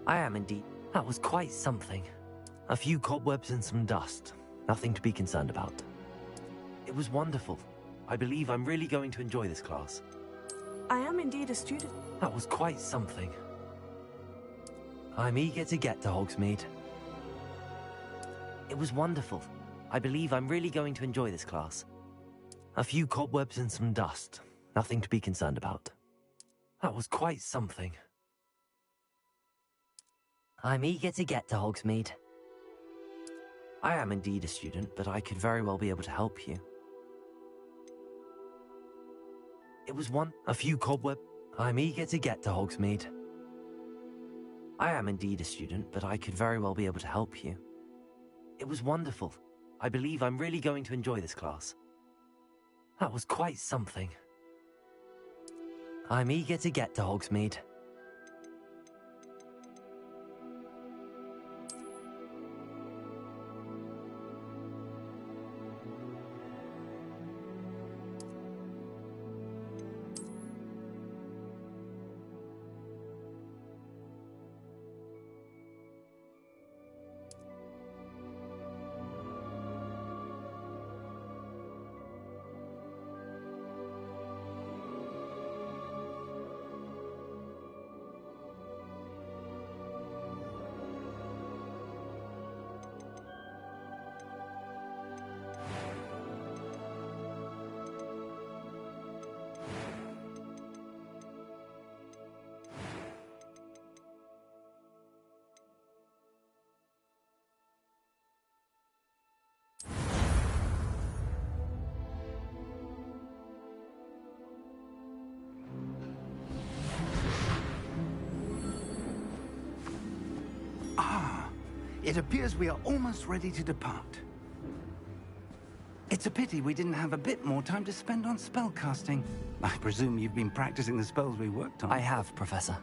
I am indeed. That was quite something. A few cobwebs and some dust. Nothing to be concerned about. It was wonderful. I believe I'm really going to enjoy this class. I am indeed a student. That was quite something. I'm eager to get to Hogsmeade. It was wonderful. I believe I'm really going to enjoy this class. A few cobwebs and some dust. Nothing to be concerned about. That was quite something. I'm eager to get to Hogsmeade. I am indeed a student, but I could very well be able to help you. It was a few cobwebs. I'm eager to get to Hogsmeade. I am indeed a student, but I could very well be able to help you. It was wonderful. I believe I'm really going to enjoy this class. That was quite something. I'm eager to get to Hogsmeade. It appears we are almost ready to depart. It's a pity we didn't have a bit more time to spend on spellcasting. I presume you've been practicing the spells we worked on. I have, Professor.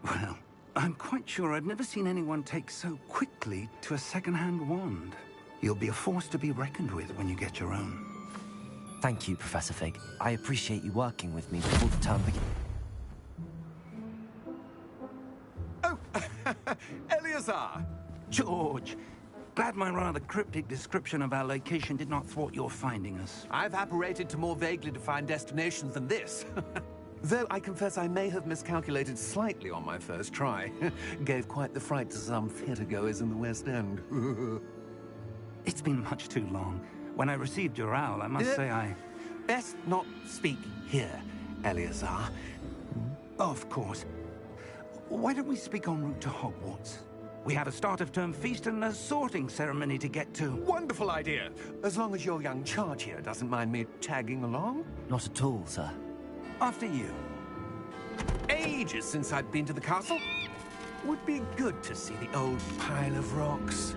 Well, I'm quite sure I've never seen anyone take so quickly to a second-hand wand. You'll be a force to be reckoned with when you get your own. Thank you, Professor Fig. I appreciate you working with me before the term begins. Oh, Eleazar! George, glad my rather cryptic description of our location did not thwart your finding us. I've apparated to more vaguely defined destinations than this. Though I confess I may have miscalculated slightly on my first try. Gave quite the fright to some theatre-goers in the West End. It's been much too long. When I received your owl, I must say I... Best not speak here, Eleazar. Of course. Why don't we speak en route to Hogwarts? We have a start-of-term feast and a sorting ceremony to get to. Wonderful idea! As long as your young charge here doesn't mind me tagging along. Not at all, sir. After you. Ages since I'd been to the castle. Would be good to see the old pile of rocks.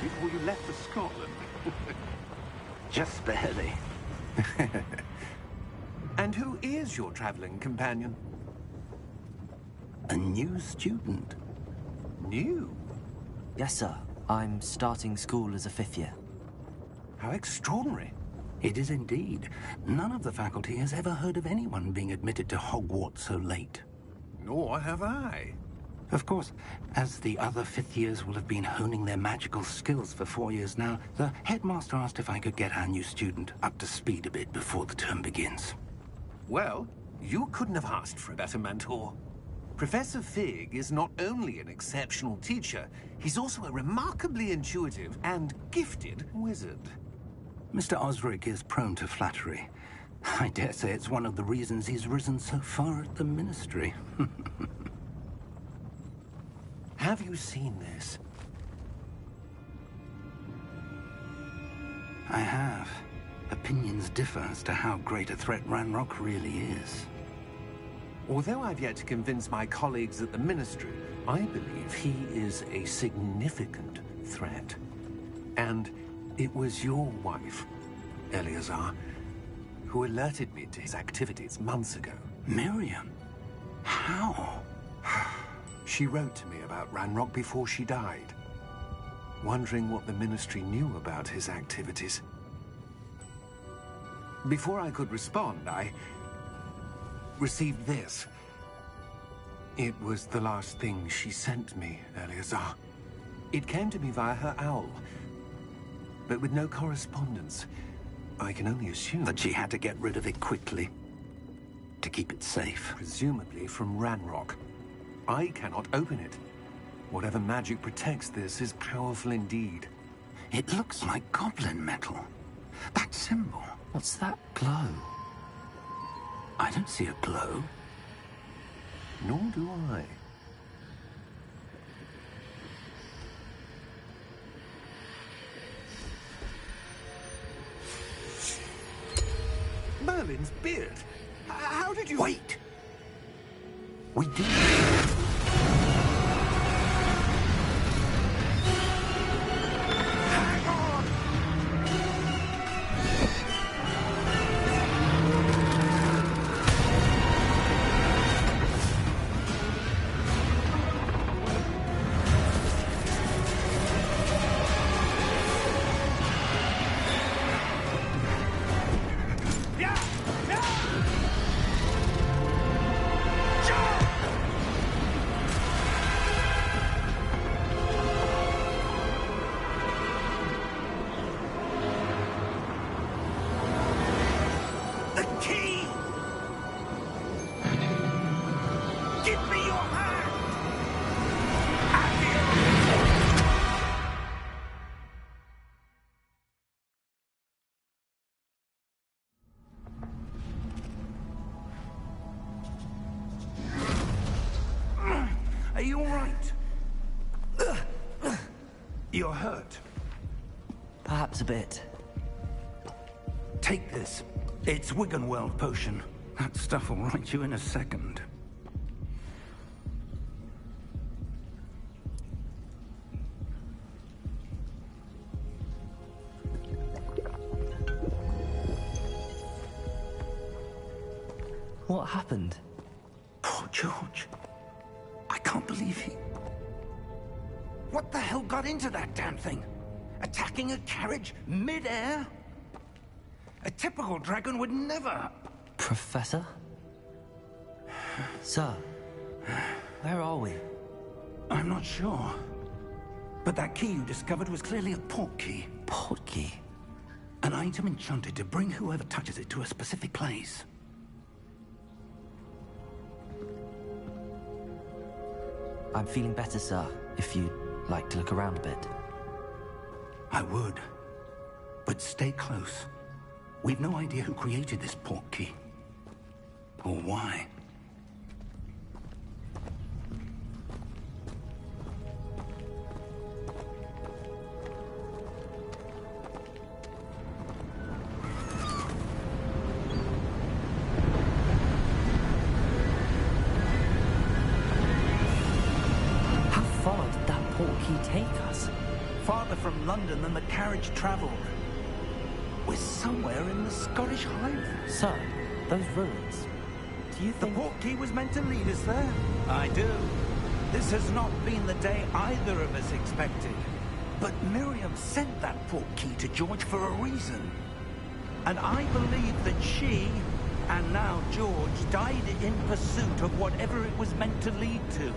Before you left for Scotland. Just barely. And who is your traveling companion? A new student. New? Yes, sir. I'm starting school as a 5th year. How extraordinary. It is indeed. None of the faculty has ever heard of anyone being admitted to Hogwarts so late. Nor have I. Of course, as the other fifth years will have been honing their magical skills for 4 years now, the headmaster asked if I could get our new student up to speed a bit before the term begins. Well, you couldn't have asked for a better mentor. Professor Fig is not only an exceptional teacher, he's also a remarkably intuitive and gifted wizard. Mr. Osric is prone to flattery. I dare say it's one of the reasons he's risen so far at the Ministry. Have you seen this? I have. Opinions differ as to how great a threat Ranrock really is. Although I've yet to convince my colleagues at the Ministry, I believe he is a significant threat. And it was your wife, Eleazar, who alerted me to his activities months ago. Miriam? How? She wrote to me about Ranrock before she died, wondering what the Ministry knew about his activities. Before I could respond, I received this. It was the last thing she sent me, Eleazar. It came to me via her owl, but with no correspondence. I can only assume That she had to get rid of it quickly, to keep it safe. presumably from Ranrock. I cannot open it. Whatever magic protects this is powerful indeed. It looks like goblin metal. That symbol. What's that glow? I don't see a glow. Nor do I. Merlin's beard. How did you... Wait! We did. Hang on! The key! Give me your hand! Are you all right? You're hurt. Perhaps a bit. Take this. It's Wiggenweld potion. That stuff will right you in a second. What happened? Poor George. I can't believe he... What the hell got into that damn thing? Attacking a carriage mid-air? A typical dragon would never... Professor? Sir, where are we? I'm not sure. But that key you discovered was clearly a port key. Port key? An item enchanted to bring whoever touches it to a specific place. I'm feeling better, sir, if you'd like to look around a bit. I would. But stay close. We've no idea who created this port key. Or why. How far did that port key take us? Farther from London than the carriage traveled. We're somewhere in the Scottish Highlands. Sir, those ruins. Do you The think... port key was meant to lead us there. I do. This has not been the day either of us expected. But Miriam sent that port key to George for a reason. And I believe that she, and now George, died in pursuit of whatever it was meant to lead to.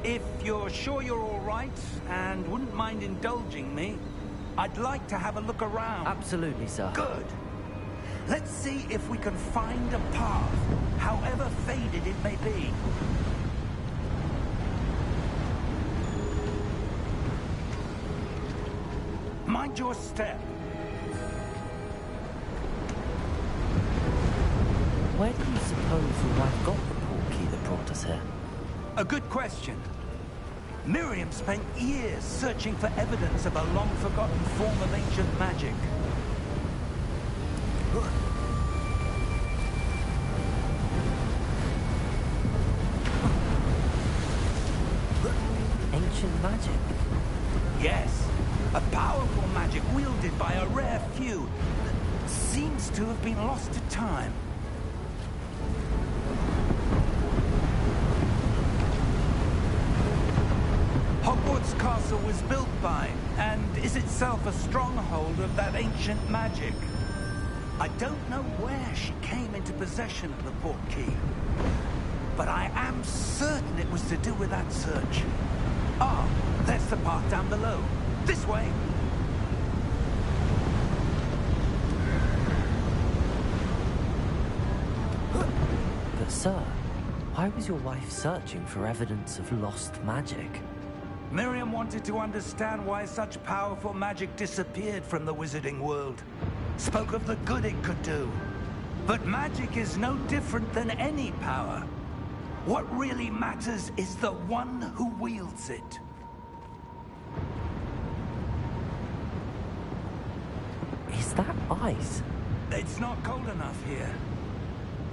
If you're sure you're all right and wouldn't mind indulging me, I'd like to have a look around. Absolutely, sir. Good. Let's see if we can find a path, however faded it may be. Mind your step. Where do you suppose your wife got the portkey that brought us here? A good question. Miriam spent years searching for evidence of a long-forgotten form of ancient magic. Ancient magic? Yes, a powerful magic wielded by a rare few that seems to have been lost to time. Hogwarts Castle was built by, and is itself a stronghold of that ancient magic. I don't know where she came into possession of the portkey, but I am certain it was to do with that search. Ah, there's the path down below. This way. But sir, why was your wife searching for evidence of lost magic? Miriam wanted to understand why such powerful magic disappeared from the wizarding world. Spoke of the good it could do. But magic is no different than any power. What really matters is the one who wields it. Is that ice? It's not cold enough here.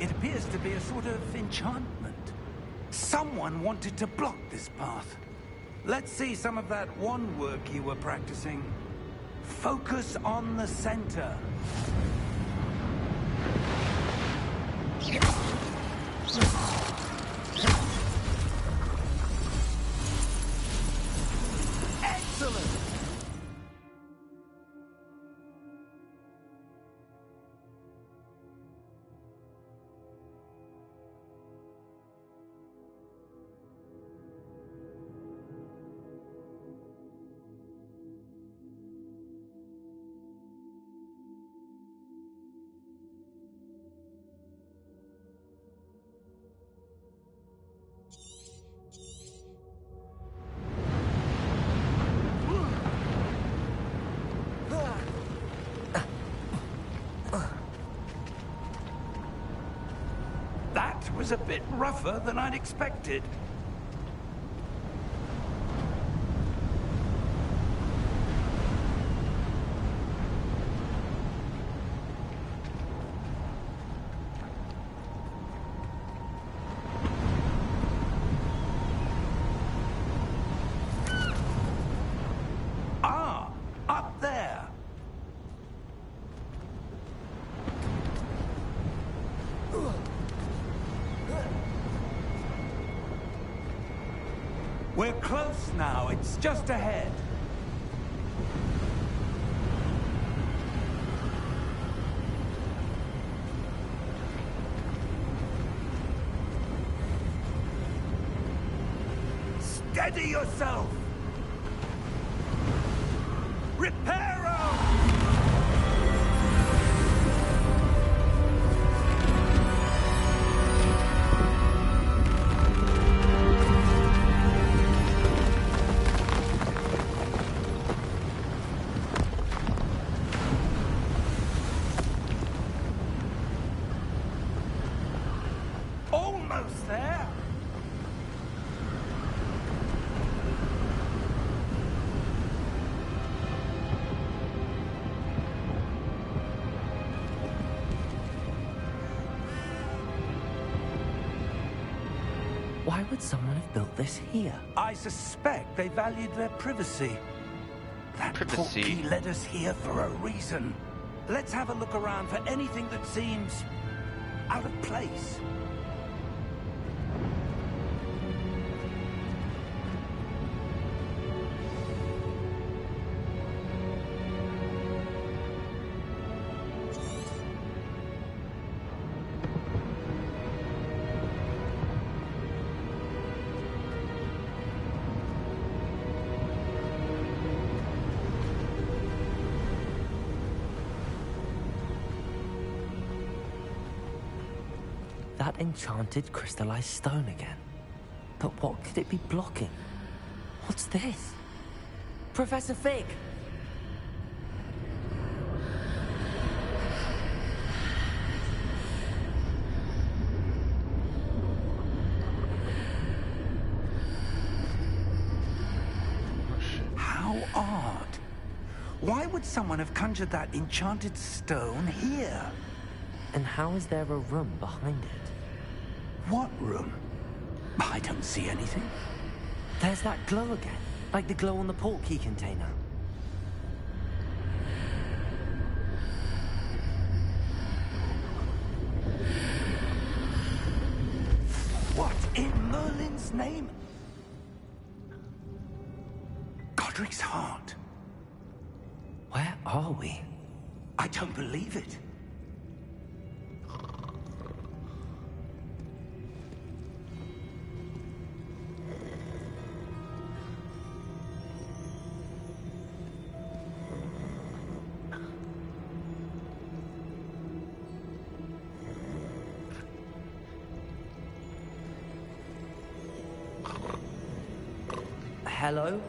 It appears to be a sort of enchantment. Someone wanted to block this path. Let's see some of that wand work you were practicing. Focus on the center. Excellent! That was a bit rougher than I'd expected. Ah, up there. We're close now. It's just ahead. Steady yourself! Reparo! Almost there! Why would someone have built this here? I suspect they valued their privacy. That Privacy? portkey led us here for a reason. Let's have a look around for anything that seems out of place. That enchanted crystallized stone again. But what could it be blocking? What's this? Professor Fig! How odd. Why would someone have conjured that enchanted stone here? And how is there a room behind it? What room? I don't see anything. There's that glow again, like the glow on the portkey container. What in Merlin's name? Godric's heart. Where are we? I don't believe it. Hello?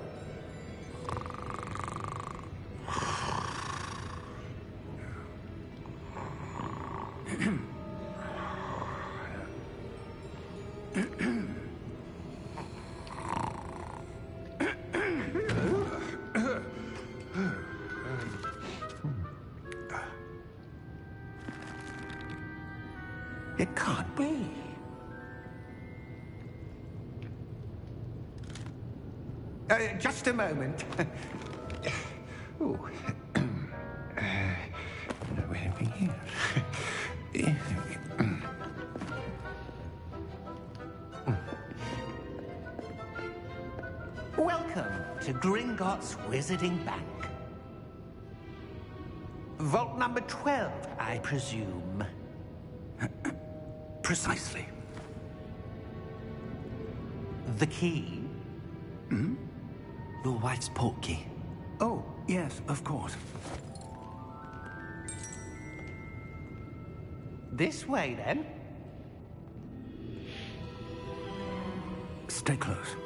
It can't be. Just a moment. Ooh. Where are we here? Welcome to Gringotts Wizarding Bank. Vault number 12, I presume. Precisely. The key? Your wife's portkey. Oh, yes, of course. This way, then. Stay close.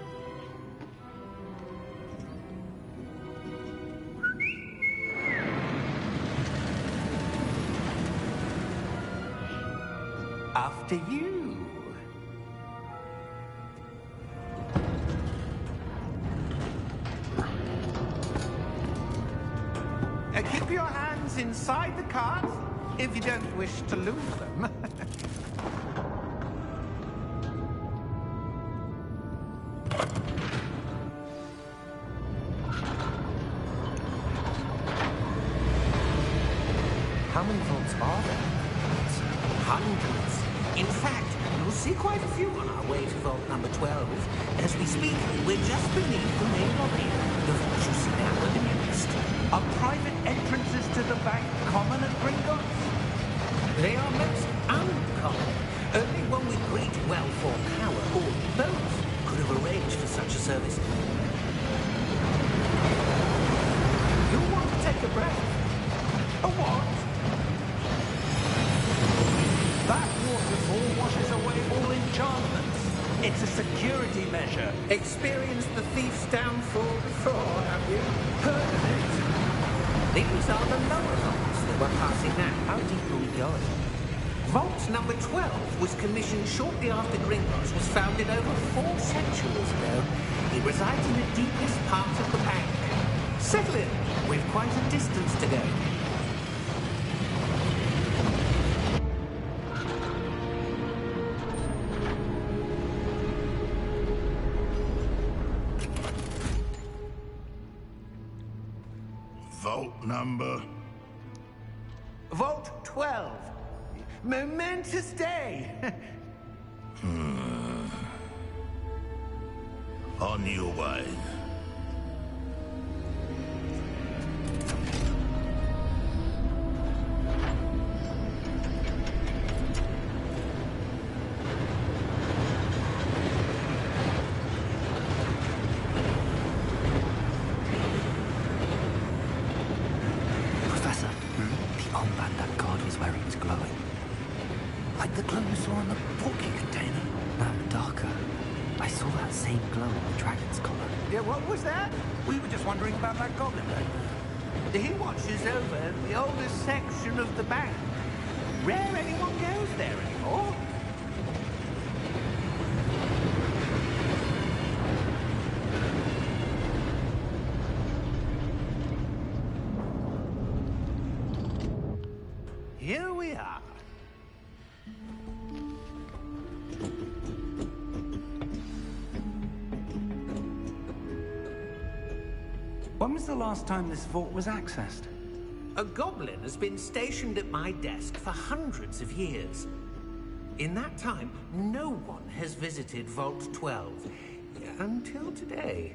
After you. Keep your hands inside the cart if you don't wish to lose them. How many vaults are there? Hundreds. In fact, you'll see quite a few on our way to vault number 12. As we speak, we're just beneath the main lobby. The vault you see now are the nearest. Are private entrances to the bank common at Gringotts? They are most uncommon. Only one with great wealth or power, or both, could have arranged for such a service. You'll want to take a breath. A what? That waterfall washes away all enchantments. It's a security measure. Experienced the thief's downfall before, have you? Heard of it? These are the lower vaults that we're passing now. How deep are we going? Vault number 12 was commissioned shortly after Gringotts was founded over 4 centuries ago. It resides in the deepest part of the bank. Settle in. We've quite a distance to go. Vault number? Vault 12. Momentous day. On your way. Professor, the armband that guard was wearing is glowing. Like the glow you saw in the portkey container. No, darker. I saw that same glow on the dragon's collar. Yeah, what was that? We were just wondering about that goblin right there. He watches over the oldest section of the bank. Rare anyone goes there anymore. Here we are. When was the last time this vault was accessed? A goblin has been stationed at my desk for hundreds of years. In that time, no one has visited Vault 12. Until today.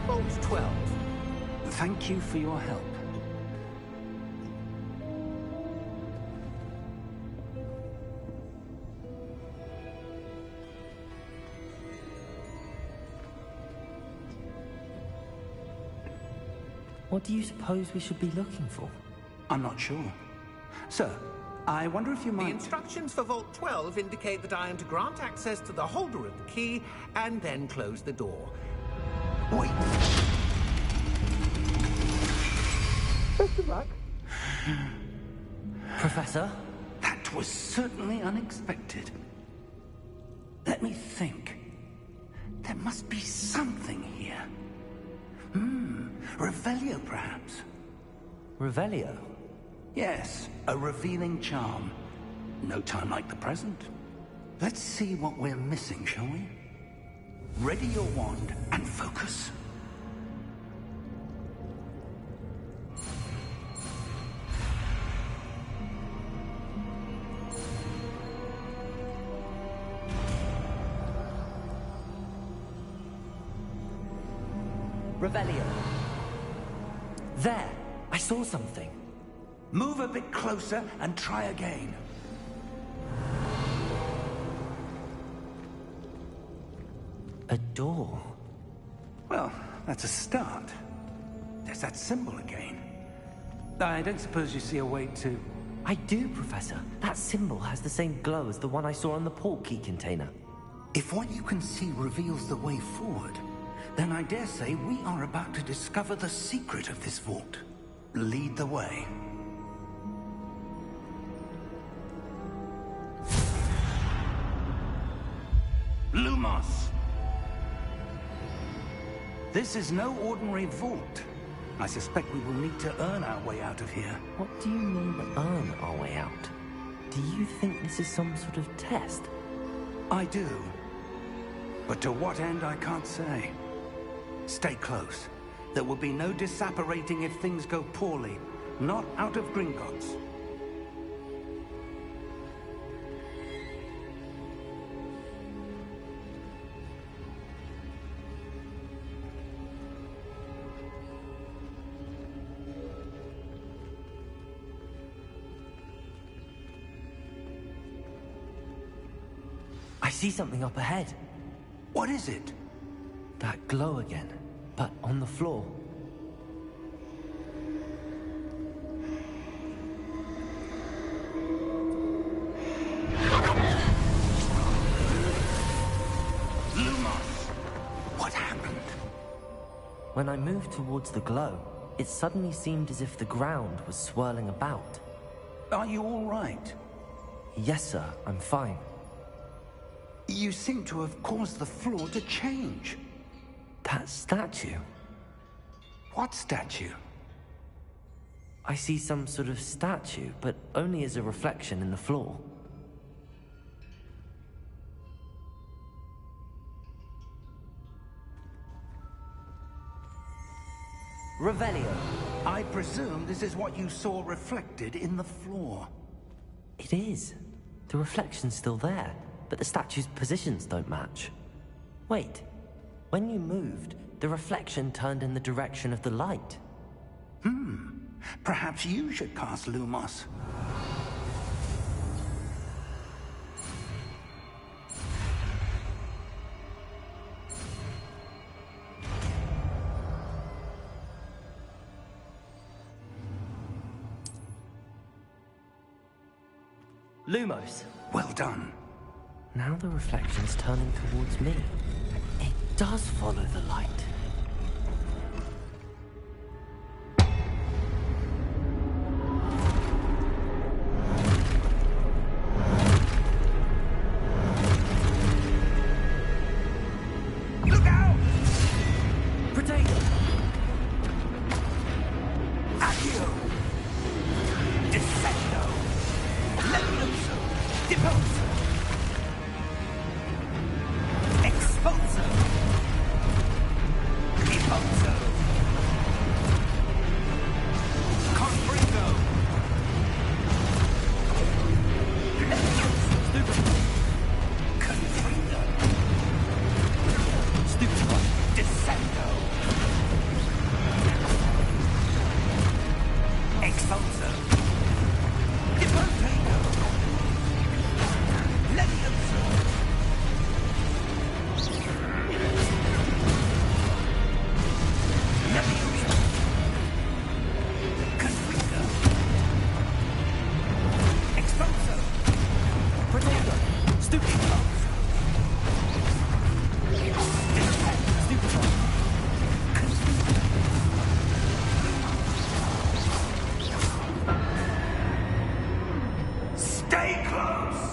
Vault 12. Thank you for your help. What do you suppose we should be looking for? I'm not sure. Sir, I wonder if you The might... instructions for Vault 12 indicate that I am to grant access to the holder of the key and then close the door. Wait. Best of luck. Professor? That was certainly unexpected. Let me think. There must be something here. Revelio, perhaps? Revelio? Yes, a revealing charm. No time like the present. Let's see what we're missing, shall we? Ready your wand and focus. Revelio. There! I saw something. Move a bit closer and try again. A door. Well, that's a start. There's that symbol again. I don't suppose you see a way to... I do, Professor. That symbol has the same glow as the one I saw on the portkey container. If what you can see reveals the way forward, then I dare say we are about to discover the secret of this vault. Lead the way. Lumos! This is no ordinary vault. I suspect we will need to earn our way out of here. What do you mean, earn our way out? Do you think this is some sort of test? I do. But to what end, I can't say. Stay close. There will be no disapparating if things go poorly. Not out of Gringotts. I see something up ahead. What is it? That glow again, but on the floor. Lumos! What happened? When I moved towards the glow, it suddenly seemed as if the ground was swirling about. Are you all right? Yes, sir, I'm fine. You seem to have caused the floor to change. That statue. What statue? I see some sort of statue, but only as a reflection in the floor. Revelio. I presume this is what you saw reflected in the floor. It is. The reflection's still there, but the statue's positions don't match. Wait. When you moved, the reflection turned in the direction of the light. Perhaps you should cast Lumos. Lumos. Well done. Now the reflection's turning towards me. It does follow the light. Look out! Potato! Accio! Descendo! Levioso! Deposo! Expulso! Deposo! Confringo! Levioso! Stupid! Confringo! Stupid! Descendo! Expulso! Depotato! Levioso! Levioso! Confringo! Expulso! Potato! Stupid! Descendo! Stupid! Stay close!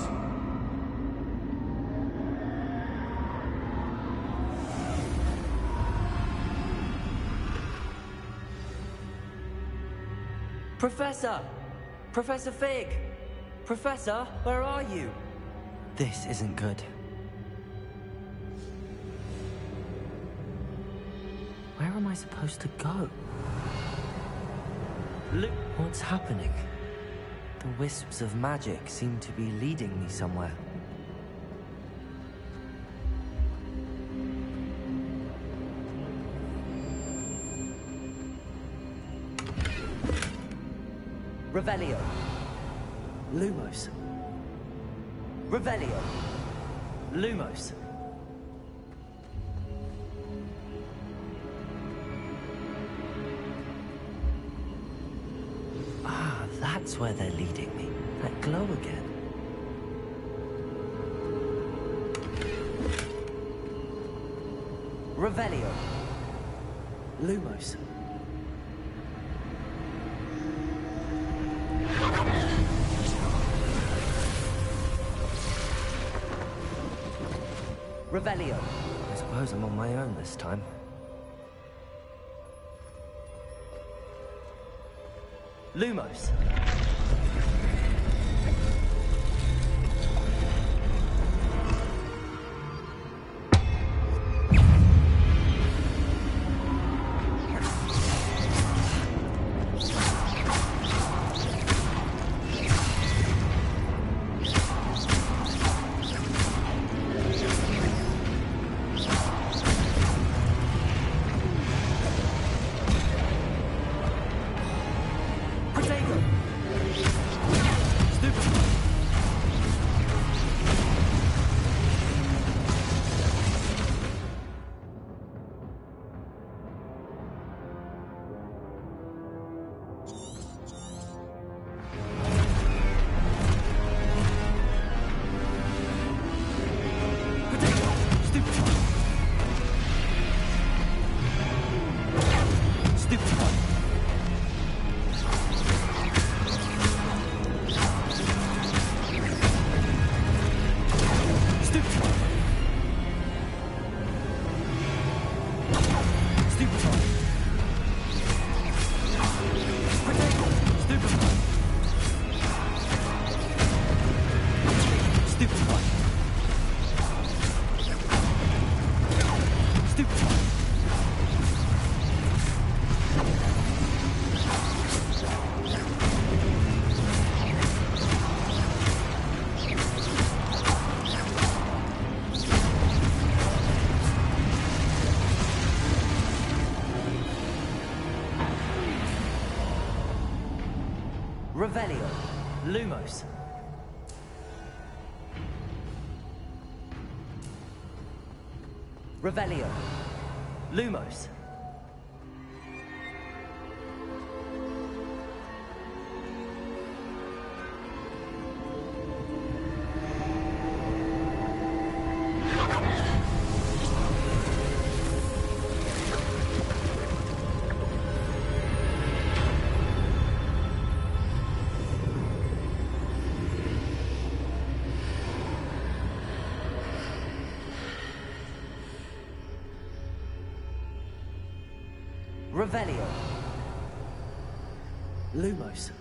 Professor! Professor Fig! Professor, where are you? This isn't good. Where am I supposed to go? Look, what's happening? The wisps of magic seem to be leading me somewhere. Revelio. Lumos. Revelio. Lumos. Ah, that's where they're leading me. That glow again. Revelio. Lumos. Revelio. I suppose I'm on my own this time. Lumos. Revelio. Lumos. Revelio. Lumos. Revelio. Lumos.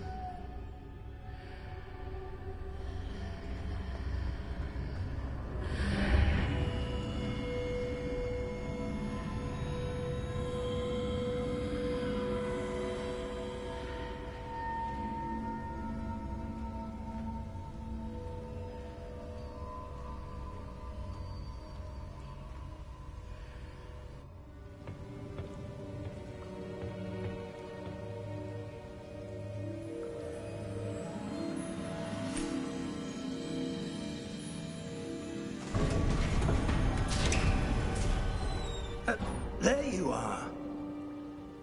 There you are.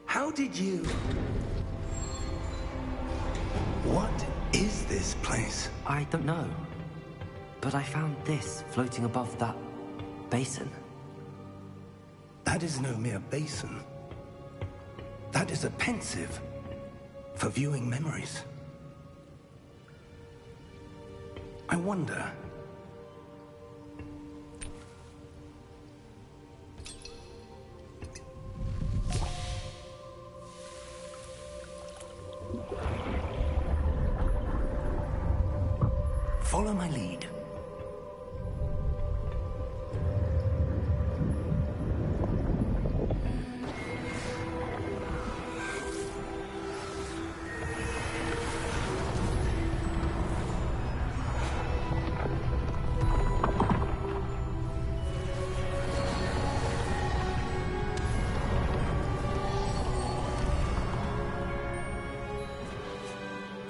How did you... What is this place? I don't know. But I found this floating above that basin. That is no mere basin. That is a pensive for viewing memories. I wonder... Follow my lead.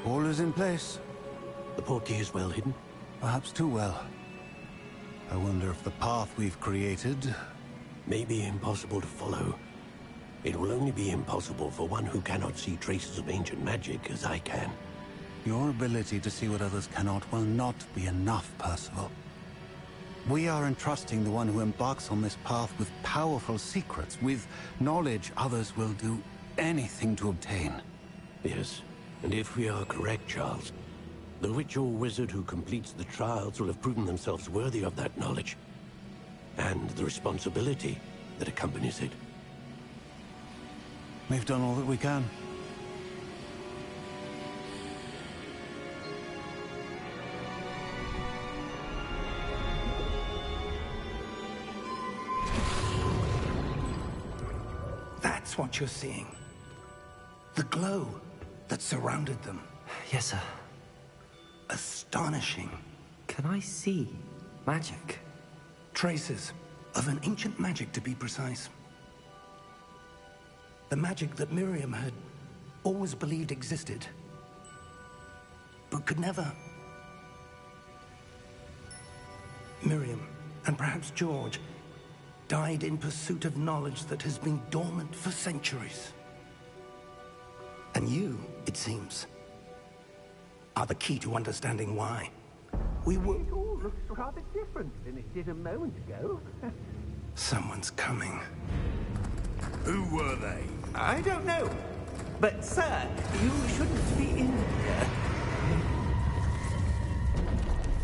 All is in place. The portkey is well hidden. Perhaps too well. I wonder if the path we've created... May be impossible to follow. It will only be impossible for one who cannot see traces of ancient magic as I can. Your ability to see what others cannot will not be enough, Percival. We are entrusting the one who embarks on this path with powerful secrets, with knowledge others will do anything to obtain. Yes, and if we are correct, Charles, the witch or wizard who completes the trials will have proven themselves worthy of that knowledge, and the responsibility that accompanies it. We've done all that we can. That's what you're seeing. The glow that surrounded them. Yes, sir. Astonishing. Can I see magic? Traces of an ancient magic, to be precise. The magic that Miriam had always believed existed, but could never. Miriam, and perhaps George, died in pursuit of knowledge that has been dormant for centuries. And you, it seems, are the key to understanding why. We were... It all looks rather different than it did a moment ago. Someone's coming. Who were they? I don't know. But, sir, you shouldn't be in here.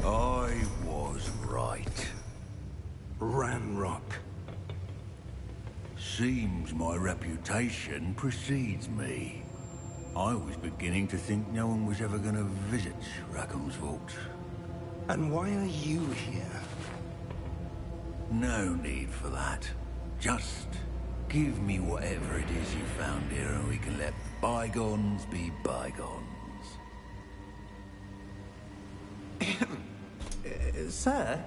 I was right. Ranrock. Seems my reputation precedes me. I was beginning to think no one was ever going to visit Rackham's vault. And why are you here? No need for that. Just give me whatever it is you found here and we can let bygones be bygones. Sir,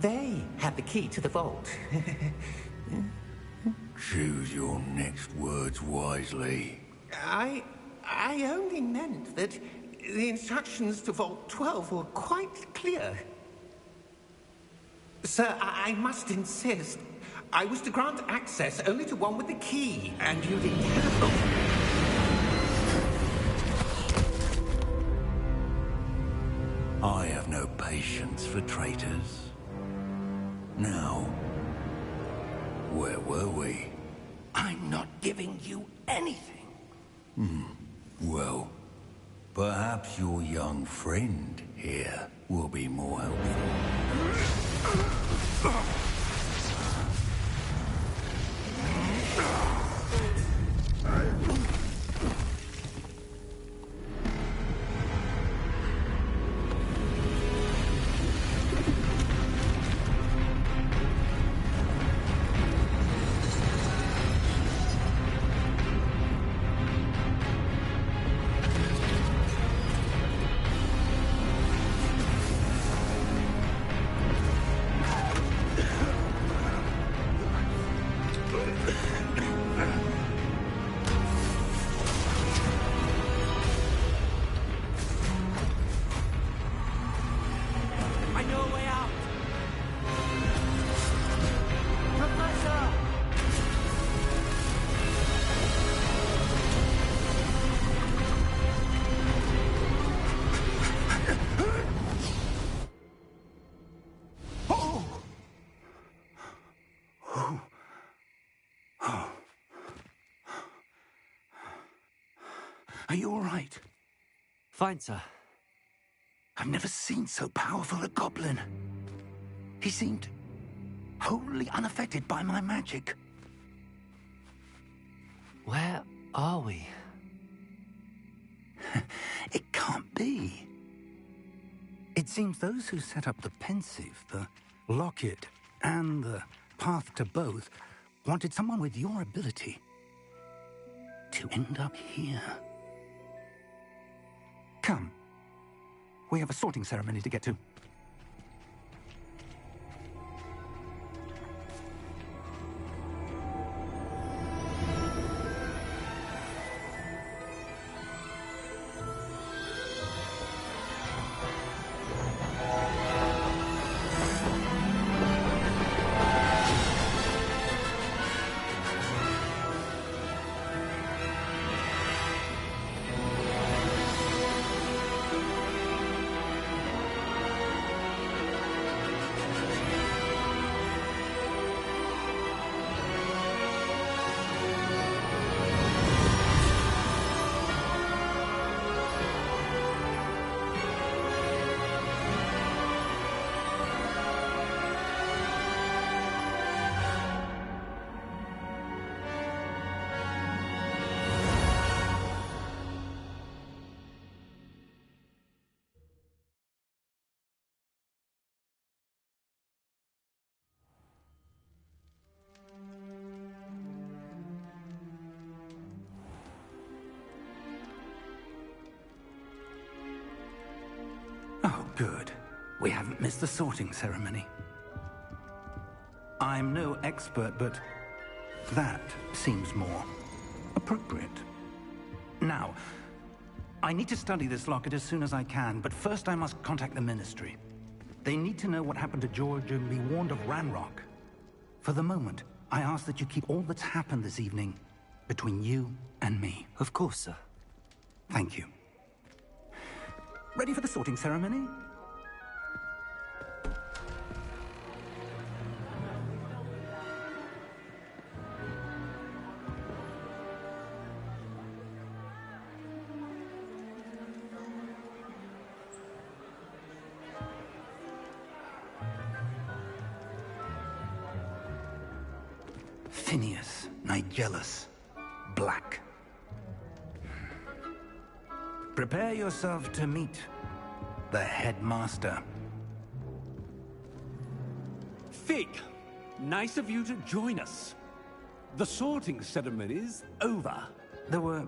they have the key to the vault. Choose your next words wisely. I only meant that the instructions to Vault 12 were quite clear. Sir, I must insist. I was to grant access only to one with the key, and you didn't have them. I have no patience for traitors. Now, where were we? I'm not giving you anything. Well, perhaps your young friend here will be more helpful. I know a way out. Professor! Are you all right? Fine, sir. I've never seen so powerful a goblin. He seemed wholly unaffected by my magic. Where are we? It can't be. It seems those who set up the pensive, the locket, and the path to both wanted someone with your ability to end up here. Come. We have a sorting ceremony to get to. Good. We haven't missed the sorting ceremony. I'm no expert, but that seems more appropriate. Now, I need to study this locket as soon as I can, but first I must contact the Ministry. They need to know what happened to George and be warned of Ranrock. For the moment, I ask that you keep all that's happened this evening between you and me. Of course, sir. Thank you. Ready for the sorting ceremony? Phineas, Nigellus, Black. Prepare yourself to meet the headmaster. Fig, nice of you to join us. The sorting ceremony's over. There were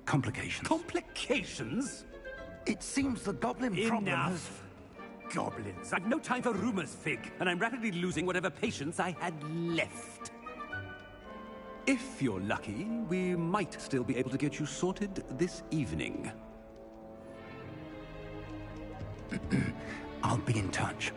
complications. Complications? It seems the goblin problem has... Enough! Goblins. I've no time for rumors, Fig, and I'm rapidly losing whatever patience I had left. If you're lucky, we might still be able to get you sorted this evening. I'll be in touch.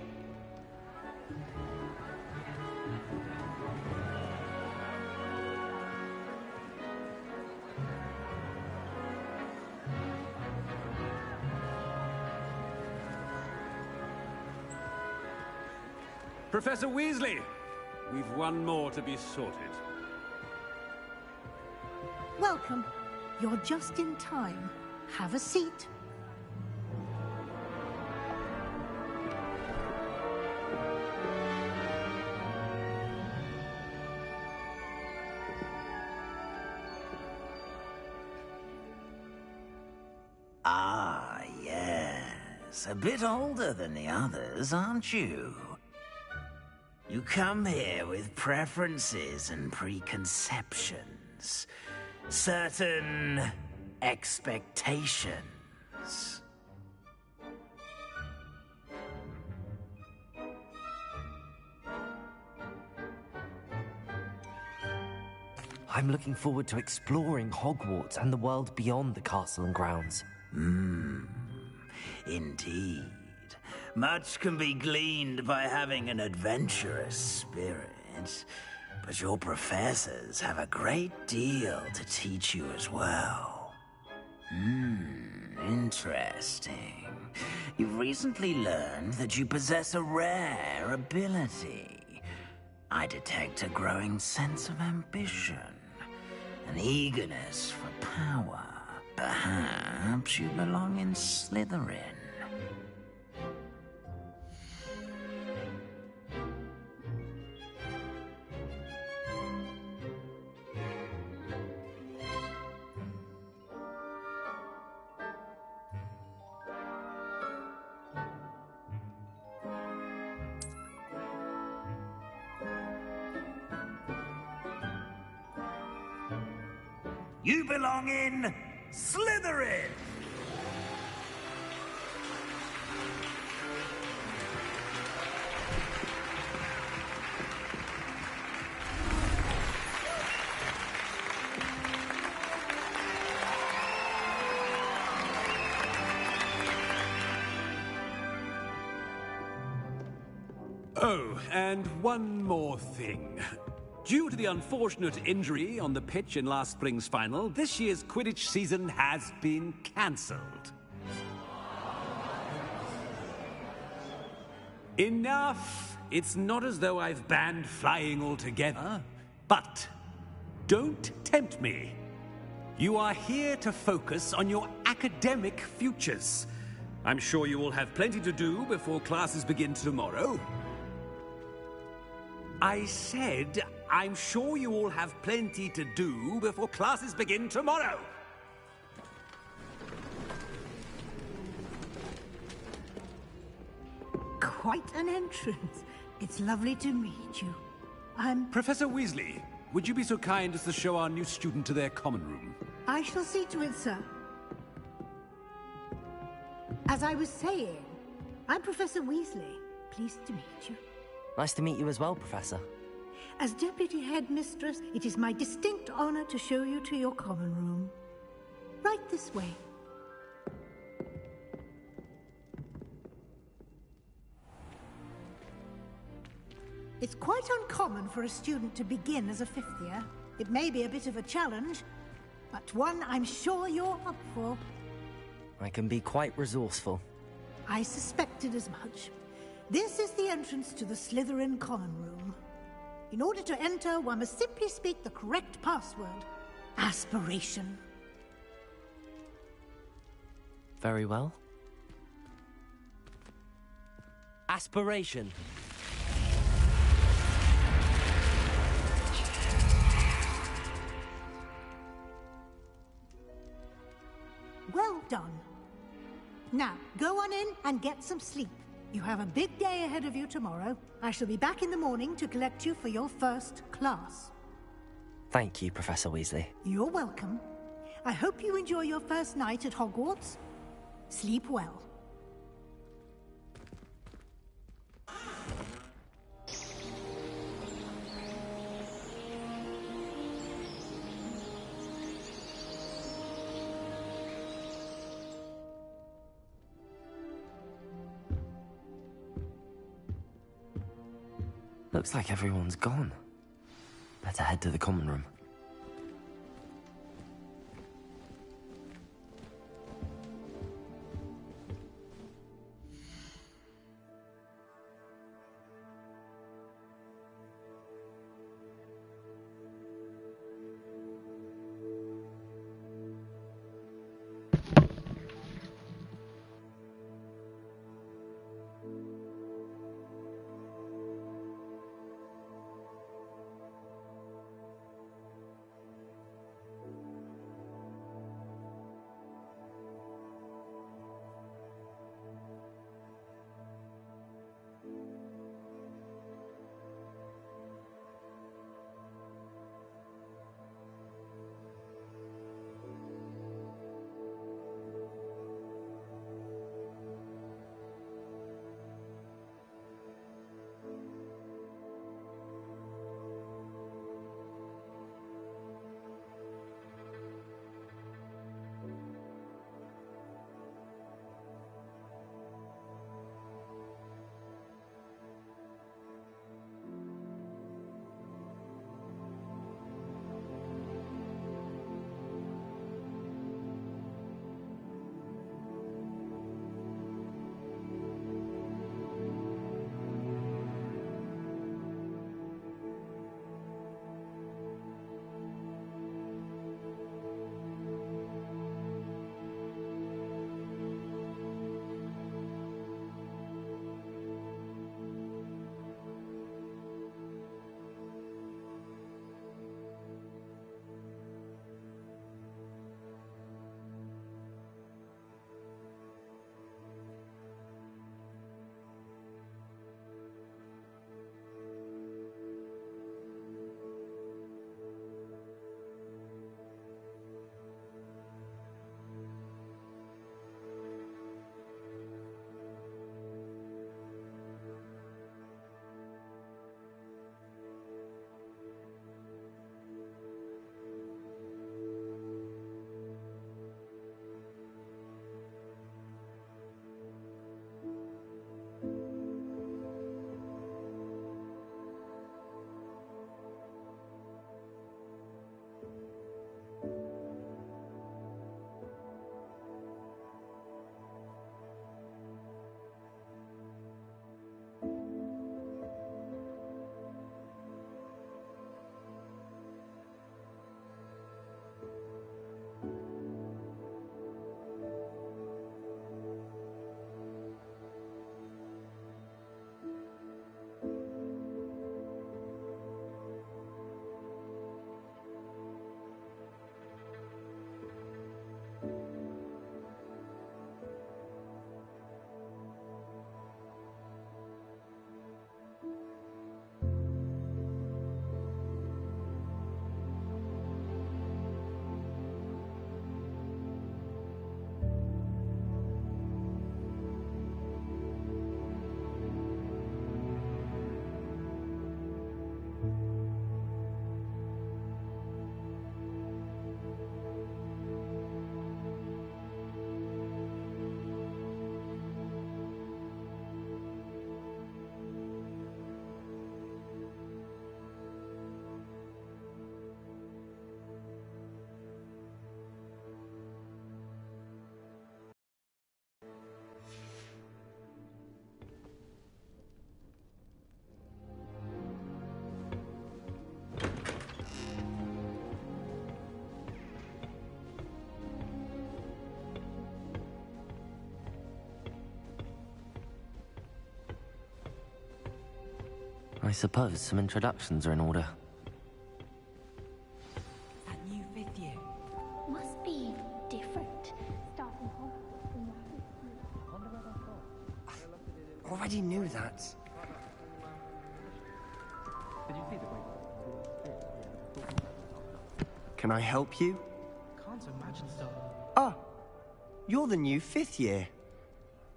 Professor Weasley, we've one more to be sorted. Welcome. You're just in time. Have a seat. Ah, yes. A bit older than the others, aren't you? You come here with preferences and preconceptions. Certain expectations. I'm looking forward to exploring Hogwarts and the world beyond the castle and grounds. Indeed. Much can be gleaned by having an adventurous spirit, but your professors have a great deal to teach you as well. Interesting. You've recently learned that you possess a rare ability. I detect a growing sense of ambition, an eagerness for power. Perhaps you belong in Slytherin. You belong in Slytherin! Oh, and one more thing. Due to the unfortunate injury on the pitch in last spring's final, this year's Quidditch season has been cancelled. Enough! It's not as though I've banned flying altogether. But don't tempt me. You are here to focus on your academic futures. I'm sure you will have plenty to do before classes begin tomorrow. I said, I'm sure you all have plenty to do before classes begin tomorrow. Quite an entrance. It's lovely to meet you. Professor Weasley, would you be so kind as to show our new student to their common room? I shall see to it, sir. As I was saying, I'm Professor Weasley. Pleased to meet you. Nice to meet you as well, Professor. As Deputy Headmistress, it is my distinct honor to show you to your common room. Right this way. It's quite uncommon for a student to begin as a fifth year. It may be a bit of a challenge, but one I'm sure you're up for. I can be quite resourceful. I suspected as much. This is the entrance to the Slytherin common room. In order to enter, one must simply speak the correct password. Aspiration. Very well. Aspiration. Well done. Now, go on in and get some sleep. You have a big day ahead of you tomorrow. I shall be back in the morning to collect you for your first class. Thank you, Professor Weasley. You're welcome. I hope you enjoy your first night at Hogwarts. Sleep well. Looks like everyone's gone. Better head to the common room. I suppose some introductions are in order. That new 5th year. Must be different. Starting home. Already knew that. Can I help you? Can't imagine so. Ah, you're the new 5th year.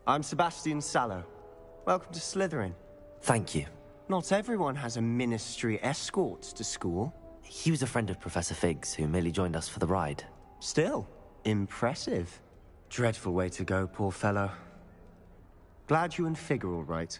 I'm Sebastian Sallow. Welcome to Slytherin. Thank you. Not everyone has a ministry escort to school. He was a friend of Professor Fig's who merely joined us for the ride. Still, impressive. Dreadful way to go, poor fellow. Glad you and Fig are all right.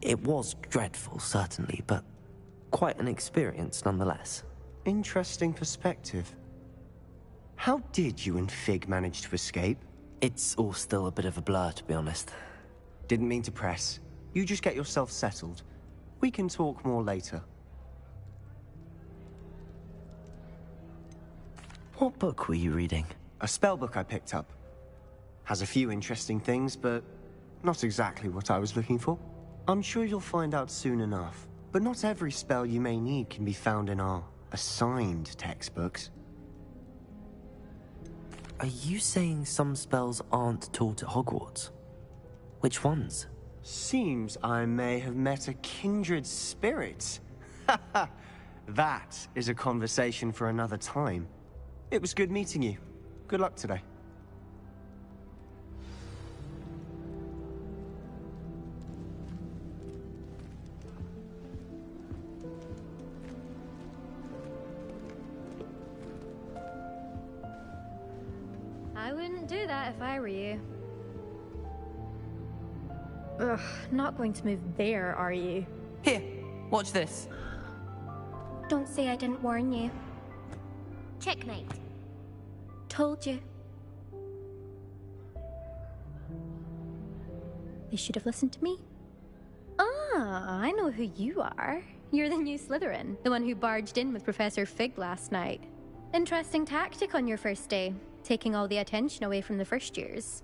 It was dreadful, certainly, but quite an experience nonetheless. Interesting perspective. How did you and Fig manage to escape? It's all still a bit of a blur, to be honest. Didn't mean to press. You just get yourself settled. We can talk more later. What book were you reading? A spell book I picked up. Has a few interesting things, but not exactly what I was looking for. I'm sure you'll find out soon enough. But not every spell you may need can be found in our assigned textbooks. Are you saying some spells aren't taught at Hogwarts? Which ones? Seems I may have met a kindred spirit. That is a conversation for another time. It was good meeting you. Good luck today. I wouldn't do that if I were you. Ugh, not going to move there, are you? Here, watch this. Don't say I didn't warn you. Checkmate. Told you. They should have listened to me. Ah, I know who you are. You're the new Slytherin, the one who barged in with Professor Fig last night. Interesting tactic on your first day, taking all the attention away from the first years.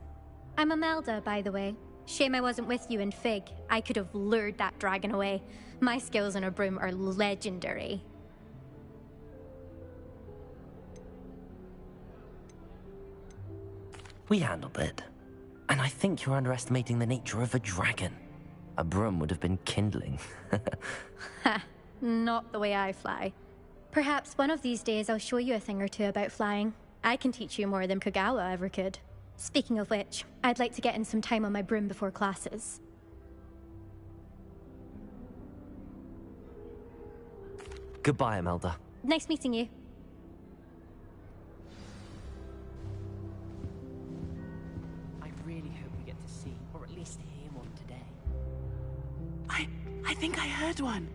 I'm Imelda, by the way. Shame I wasn't with you in Fig. I could have lured that dragon away. My skills on a broom are legendary. We handled it. And I think you're underestimating the nature of a dragon. A broom would have been kindling. Ha, not the way I fly. Perhaps one of these days I'll show you a thing or two about flying. I can teach you more than Kagawa ever could. Speaking of which, I'd like to get in some time on my broom before classes. Goodbye, Imelda. Nice meeting you. I really hope we get to see, or at least hear one today. I think I heard one.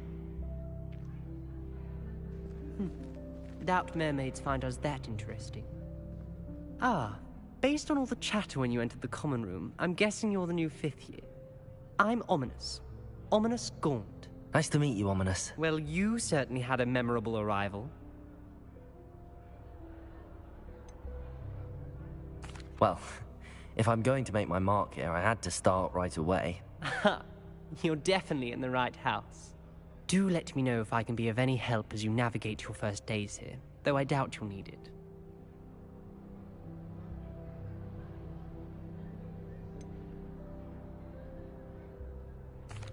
Doubt mermaids find us that interesting. Ah, based on all the chatter when you entered the common room, I'm guessing you're the new 5th year. I'm Ominous. Ominous Gaunt. Nice to meet you, Ominous. Well, you certainly had a memorable arrival. Well, if I'm going to make my mark here, I had to start right away. Ha! You're definitely in the right house. Do let me know if I can be of any help as you navigate your first days here, though I doubt you'll need it.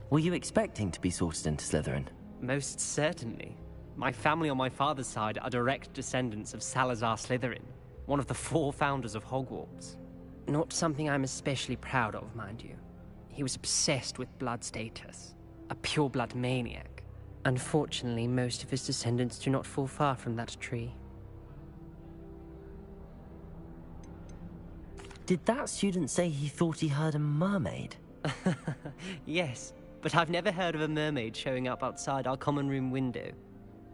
Were you expecting to be sorted into Slytherin? Most certainly. My family on my father's side are direct descendants of Salazar Slytherin, one of the 4 founders of Hogwarts. Not something I'm especially proud of, mind you. He was obsessed with blood status, a pure-blood maniac. Unfortunately, most of his descendants do not fall far from that tree. Did that student say he thought he heard a mermaid? Yes, but I've never heard of a mermaid showing up outside our common room window.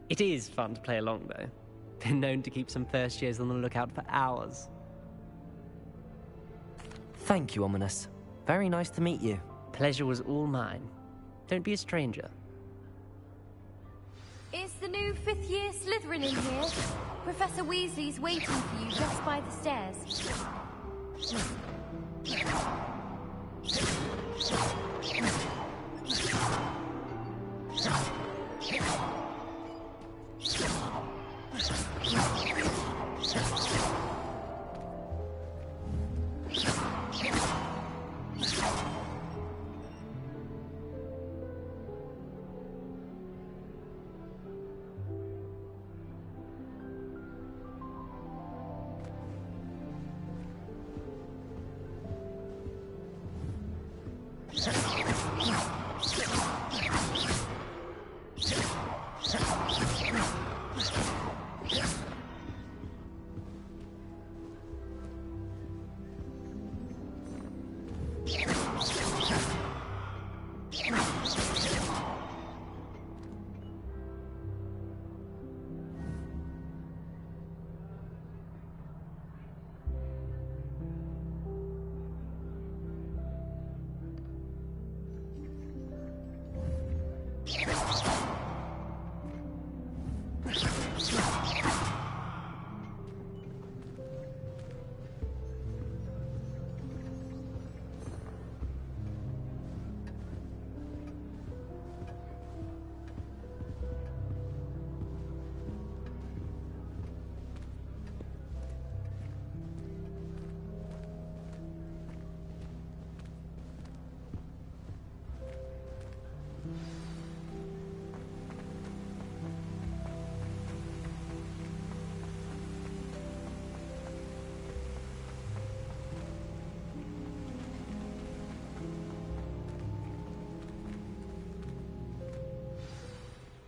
It is fun to play along, though. Been known to keep some first years on the lookout for hours. Thank you, Ominous. Very nice to meet you. Pleasure was all mine. Don't be a stranger. Is the new fifth-year Slytherin in here? Professor Weasley's waiting for you just by the stairs.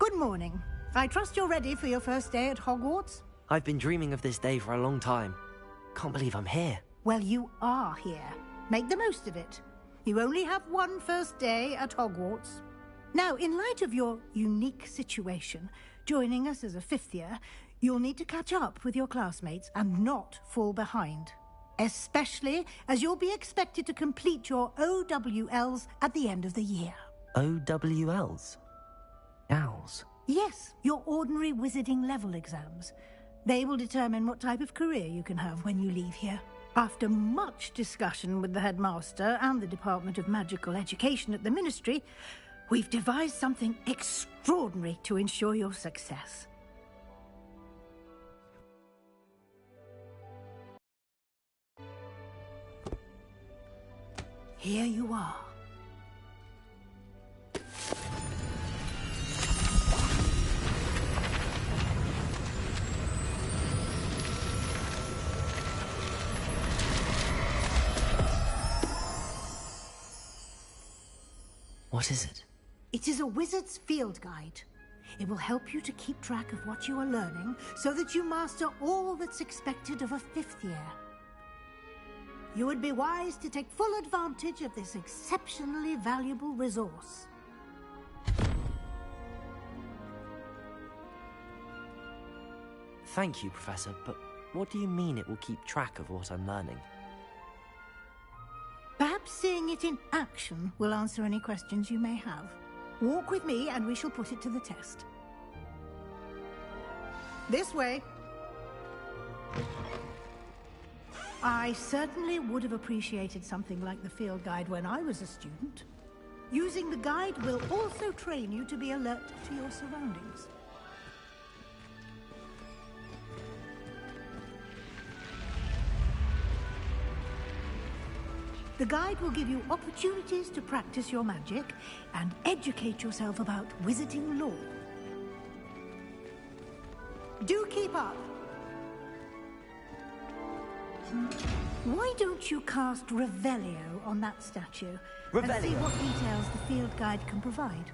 Good morning. I trust you're ready for your first day at Hogwarts? I've been dreaming of this day for a long time. Can't believe I'm here. Well, you are here. Make the most of it. You only have one first day at Hogwarts. Now, in light of your unique situation, joining us as a fifth year, you'll need to catch up with your classmates and not fall behind. Especially as you'll be expected to complete your OWLs at the end of the year. OWLs? Owls? Yes, your ordinary wizarding level exams. They will determine what type of career you can have when you leave here. After much discussion with the headmaster and the Department of Magical Education at the Ministry, we've devised something extraordinary to ensure your success. Here you are. What is it? It is a wizard's field guide. It will help you to keep track of what you are learning so that you master all that's expected of a fifth year. You would be wise to take full advantage of this exceptionally valuable resource. Thank you, Professor, but what do you mean it will keep track of what I'm learning? Perhaps seeing it in action will answer any questions you may have. Walk with me and we shall put it to the test. This way. I certainly would have appreciated something like the field guide when I was a student. Using the guide will also train you to be alert to your surroundings. The guide will give you opportunities to practice your magic and educate yourself about wizarding lore. Do keep up! Why don't you cast Revelio on that statue and see what details the field guide can provide?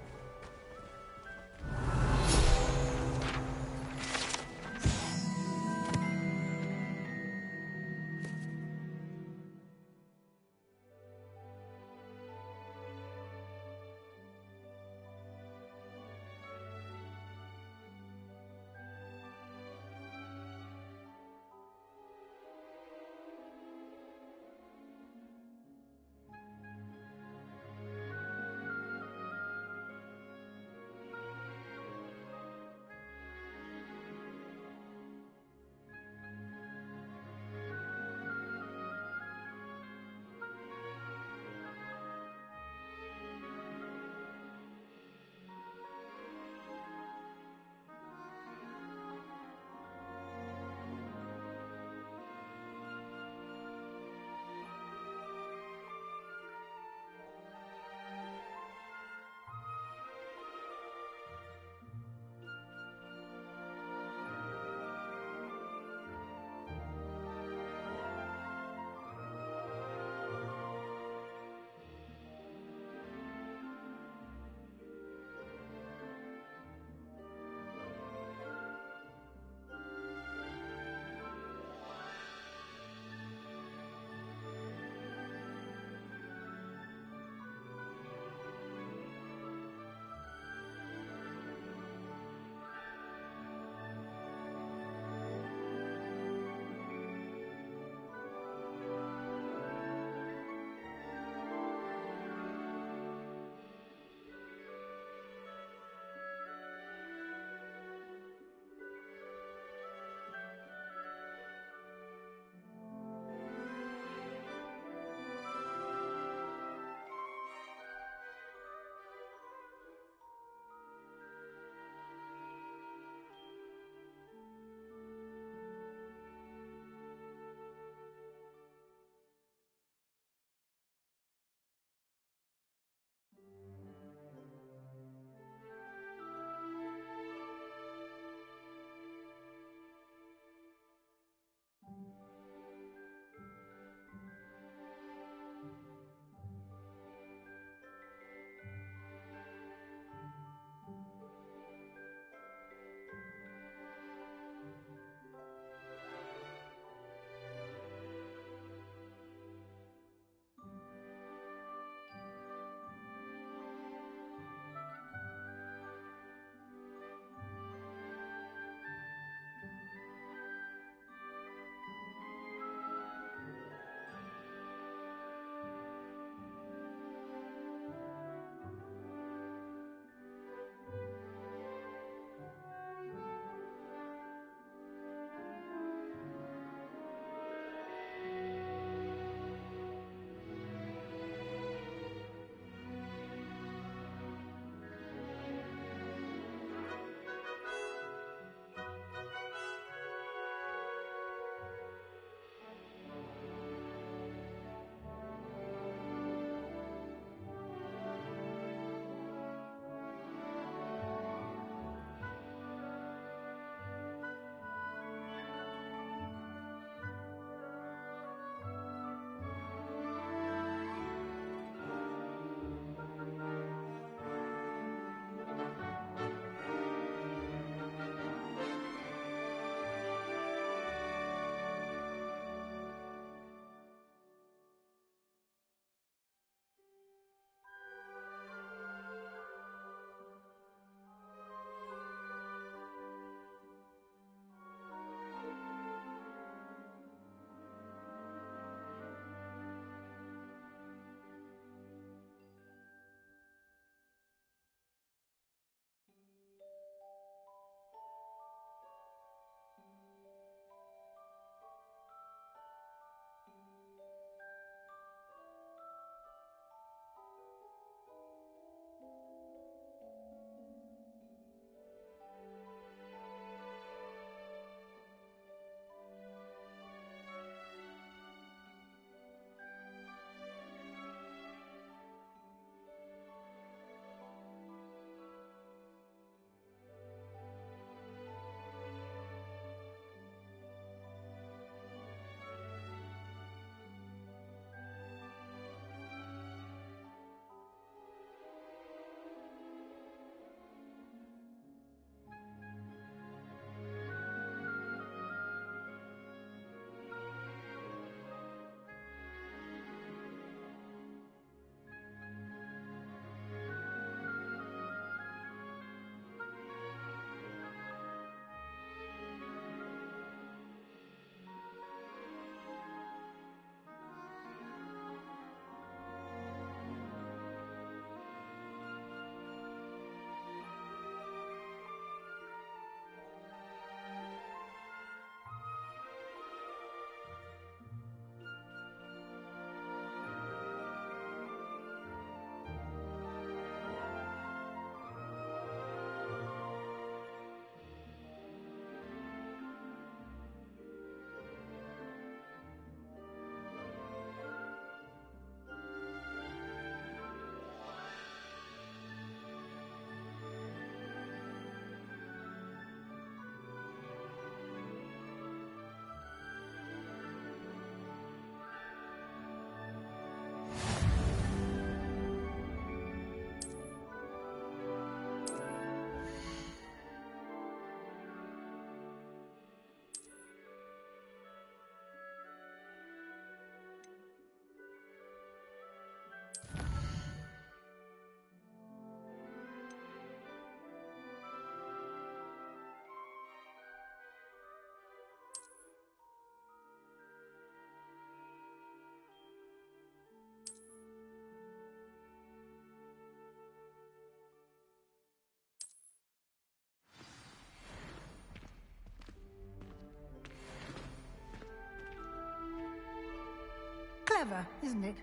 clever, isn't it?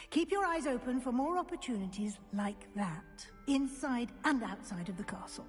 Keep your eyes open for more opportunities like that, inside and outside of the castle.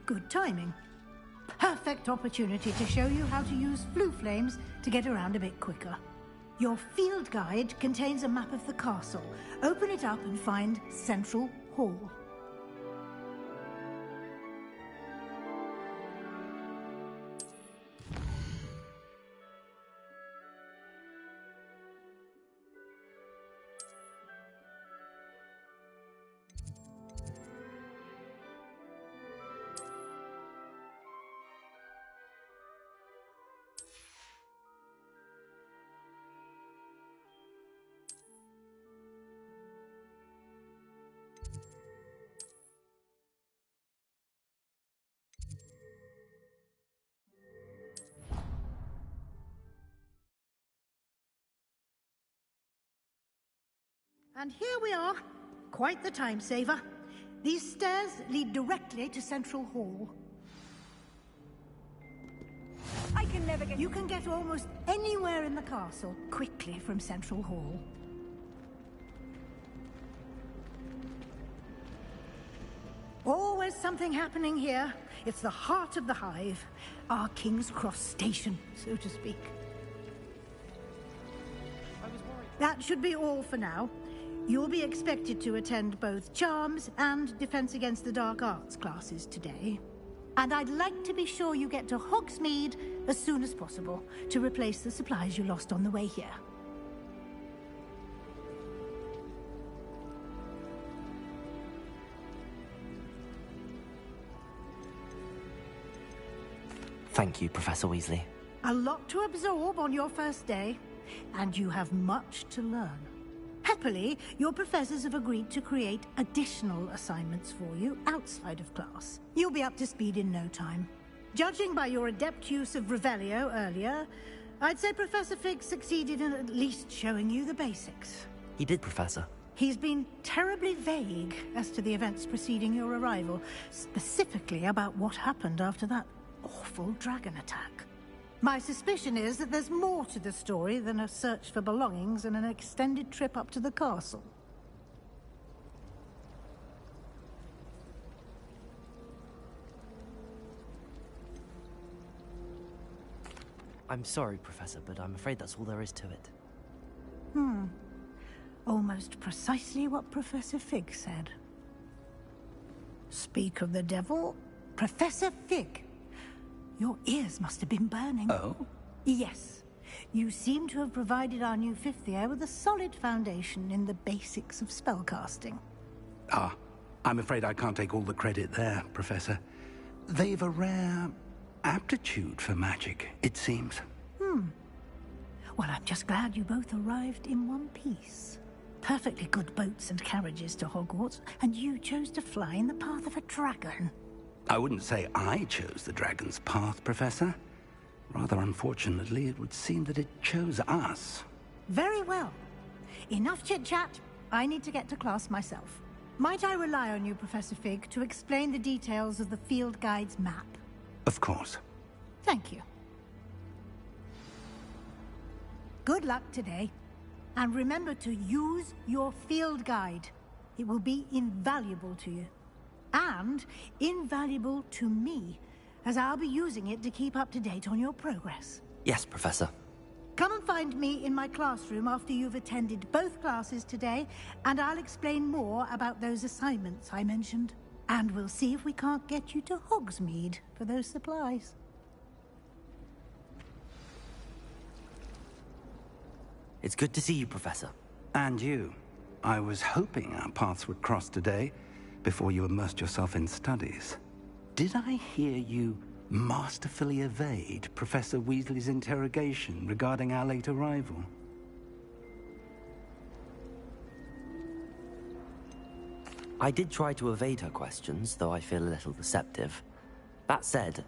Good timing. Perfect opportunity to show you how to use flue flames to get around a bit quicker. Your field guide contains a map of the castle. Open it up and find Central Hall. And here we are. Quite the time saver. These stairs lead directly to Central Hall. I can never get... You can get almost anywhere in the castle quickly from Central Hall. Always something happening here. It's the heart of the hive. Our King's Cross station, so to speak. That should be all for now. You'll be expected to attend both Charms and Defense Against the Dark Arts classes today. And I'd like to be sure you get to Hogsmeade as soon as possible to replace the supplies you lost on the way here. Thank you, Professor Weasley. A lot to absorb on your first day, and you have much to learn. Happily, your professors have agreed to create additional assignments for you outside of class. You'll be up to speed in no time. Judging by your adept use of Revelio earlier, I'd say Professor Fig succeeded in at least showing you the basics. He did, Professor. He's been terribly vague as to the events preceding your arrival, specifically about what happened after that awful dragon attack. My suspicion is that there's more to the story than a search for belongings and an extended trip up to the castle. I'm sorry, Professor, but I'm afraid that's all there is to it. Almost precisely what Professor Fig said. Speak of the devil, Professor Fig. Your ears must have been burning. Oh? Yes. You seem to have provided our new fifth year with a solid foundation in the basics of spellcasting. Ah, I'm afraid I can't take all the credit there, Professor. They've a rare aptitude for magic, it seems. Well, I'm just glad you both arrived in one piece. Perfectly good boats and carriages to Hogwarts, and you chose to fly in the path of a dragon. I wouldn't say I chose the dragon's path, Professor. Rather unfortunately, it would seem that it chose us. Very well. Enough chit-chat. I need to get to class myself. Might I rely on you, Professor Fig, to explain the details of the field guide's map? Of course. Thank you. Good luck today. And remember to use your field guide. It will be invaluable to you. And invaluable to me, as I'll be using it to keep up to date on your progress. Yes, Professor. Come and find me in my classroom after you've attended both classes today, and I'll explain more about those assignments I mentioned. And we'll see if we can't get you to Hogsmeade for those supplies. It's good to see you, Professor. And you. I was hoping our paths would cross today, before you immersed yourself in studies. Did I hear you masterfully evade Professor Weasley's interrogation regarding our late arrival? I did try to evade her questions, though I feel a little deceptive. That said,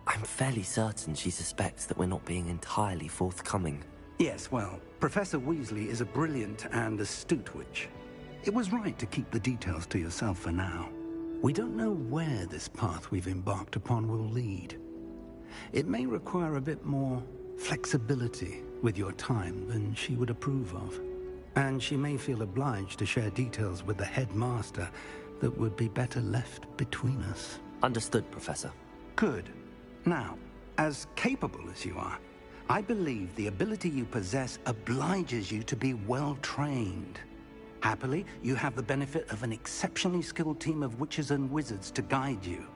I'm fairly certain she suspects that we're not being entirely forthcoming. Yes, well, Professor Weasley is a brilliant and astute witch. It was right to keep the details to yourself for now. We don't know where this path we've embarked upon will lead. It may require a bit more flexibility with your time than she would approve of. And she may feel obliged to share details with the headmaster that would be better left between us. Understood, Professor. Good. Now, as capable as you are, I believe the ability you possess obliges you to be well-trained. Happily, you have the benefit of an exceptionally skilled team of witches and wizards to guide you.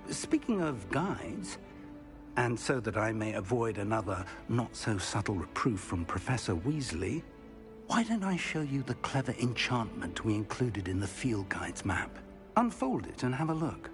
Speaking of guides, and so that I may avoid another not-so-subtle reproof from Professor Weasley, why don't I show you the clever enchantment we included in the field guide's map? Unfold it and have a look.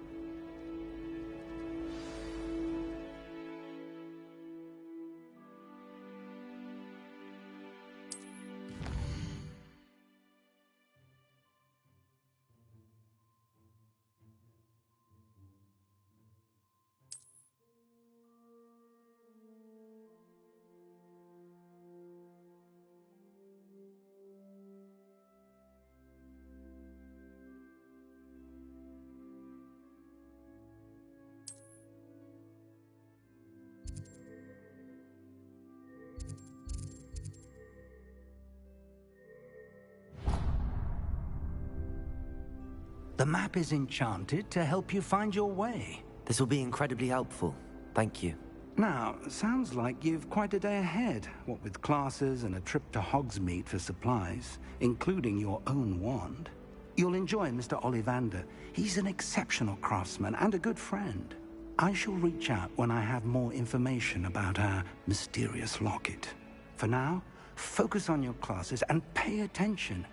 The map is enchanted to help you find your way. This will be incredibly helpful. Thank you. Now, sounds like you've quite a day ahead, what with classes and a trip to Hogsmeade for supplies, including your own wand. You'll enjoy Mr. Ollivander. He's an exceptional craftsman and a good friend. I shall reach out when I have more information about our mysterious locket. For now, focus on your classes and pay attention.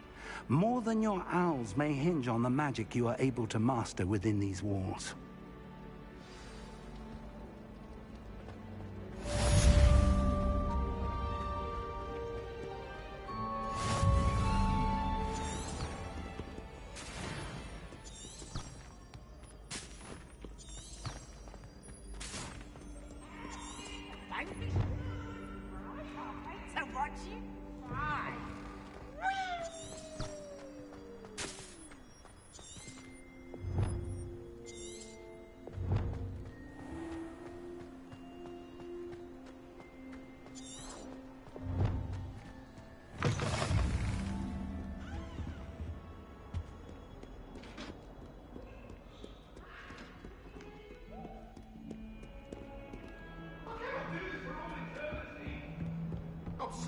More than your owls may hinge on the magic you are able to master within these walls.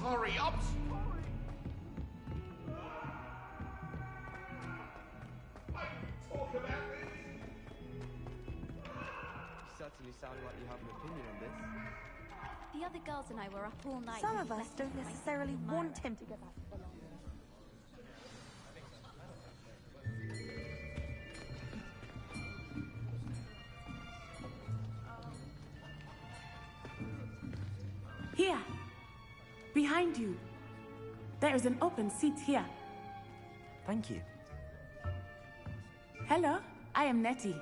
Sorry, I'm certainly sound like you have an opinion on this. The other girls and I were up all night. Some of us don't necessarily want him to go back to the law. Here! Behind you! There is an open seat here. Thank you. Hello, I am Nettie.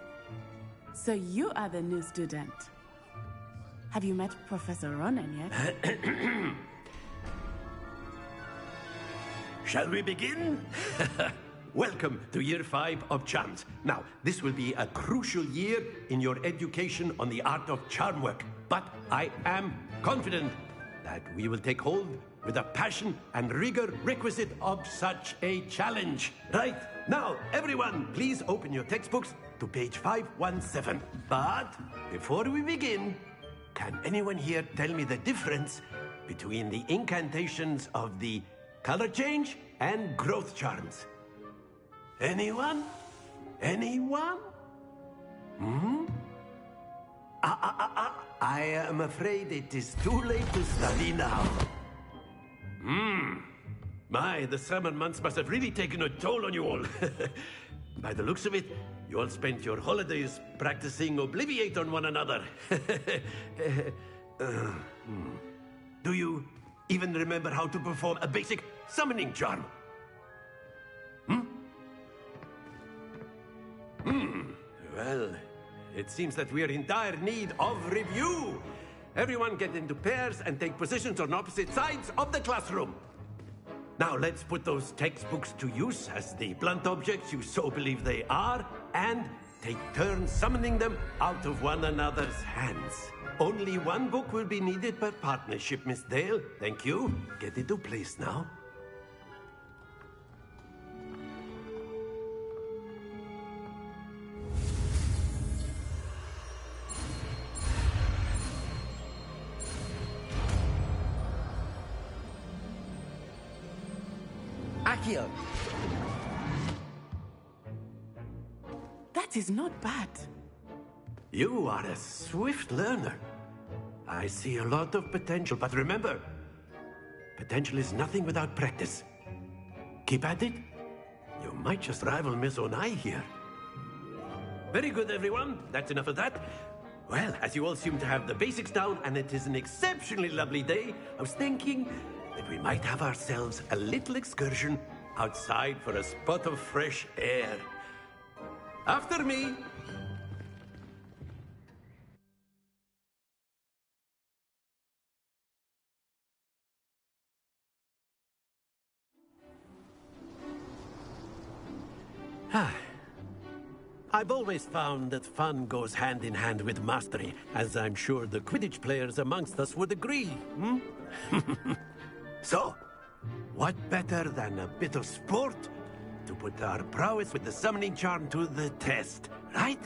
So you are the new student. Have you met Professor Ronan yet? Shall we begin? Welcome to Year 5 of Charms. Now, this will be a crucial year in your education on the art of charm work. But I am confident that we will take hold with the passion and rigor requisite of such a challenge. Right, now, everyone, please open your textbooks to page 517. But before we begin, can anyone here tell me the difference between the incantations of the color change and growth charms? Anyone? Anyone? I am afraid it is too late to study now. My, the summer months must have really taken a toll on you all. By the looks of it, you all spent your holidays practicing Obliviate on one another. Do you even remember how to perform a basic summoning charm? Well, it seems that we are in dire need of review. Everyone get into pairs and take positions on opposite sides of the classroom. Now let's put those textbooks to use as the blunt objects you so believe they are, and take turns summoning them out of one another's hands. Only one book will be needed per partnership, Miss Dale. Thank you. Get into place now. Accio! That is not bad. You are a swift learner. I see a lot of potential, but remember, potential is nothing without practice. Keep at it. You might just rival Miss Onai here. Very good, everyone. That's enough of that. Well, as you all seem to have the basics down, and it is an exceptionally lovely day, I was thinking that we might have ourselves a little excursion outside for a spot of fresh air. After me. I've always found that fun goes hand in hand with mastery, as I'm sure the Quidditch players amongst us would agree, hmm? So, what better than a bit of sport to put our prowess with the summoning charm to the test, right?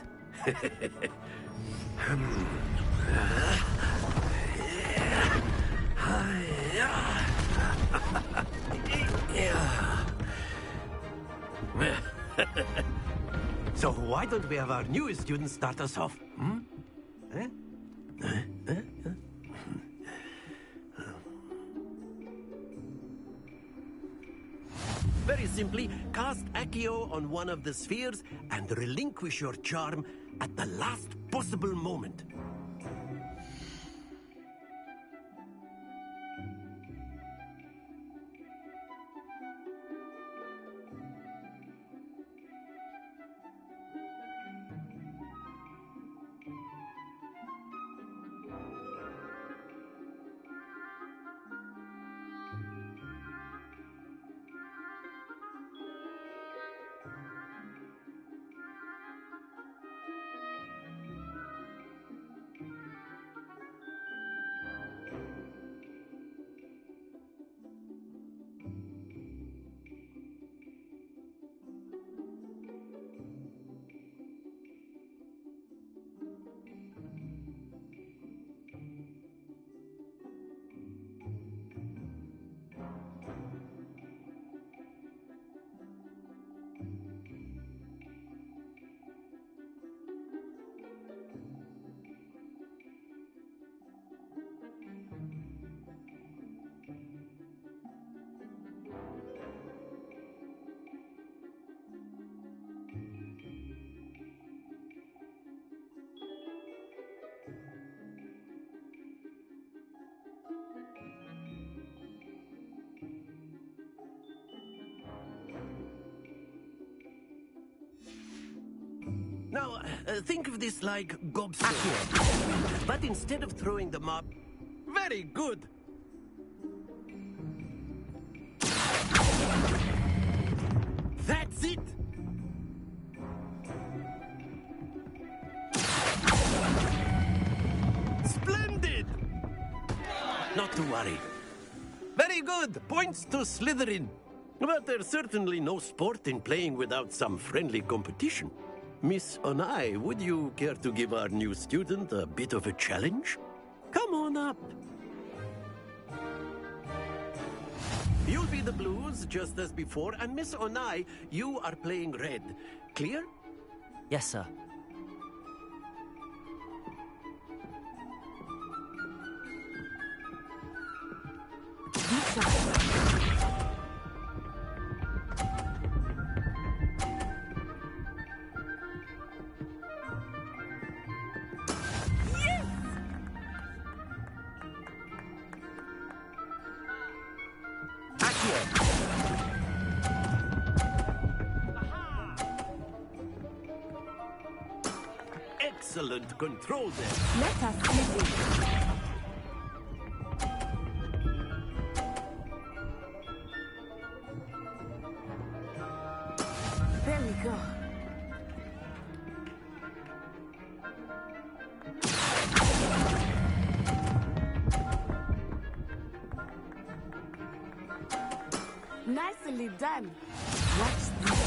So why don't we have our newest student start us off? Hmm? Very simply, cast Accio on one of the spheres and relinquish your charm at the last possible moment. Now, think of this like gobstone. But instead of throwing them up... Very good! That's it! Splendid! Not to worry. Very good! Points to Slytherin. But there's certainly no sport in playing without some friendly competition. Miss Onai, would you care to give our new student a bit of a challenge? Come on up. You'll be the blues, just as before, and Miss Onai, you are playing red. Clear? Yes, sir. Excellent control there. Let us begin. There we go. Nicely done. Watch this.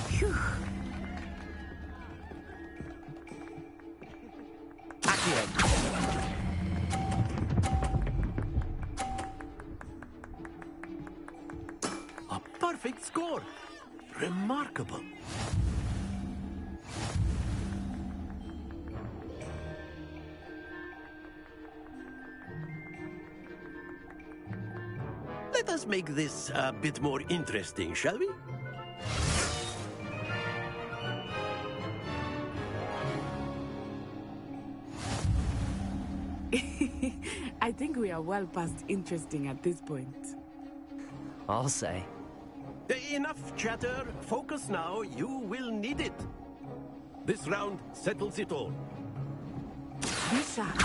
Phew. Accio. perfect score. Remarkable. Let us make this a bit more interesting, shall we? I think we are well past interesting at this point. I'll say. Enough chatter. Focus now. You will need it. This round settles it all. Be sharp.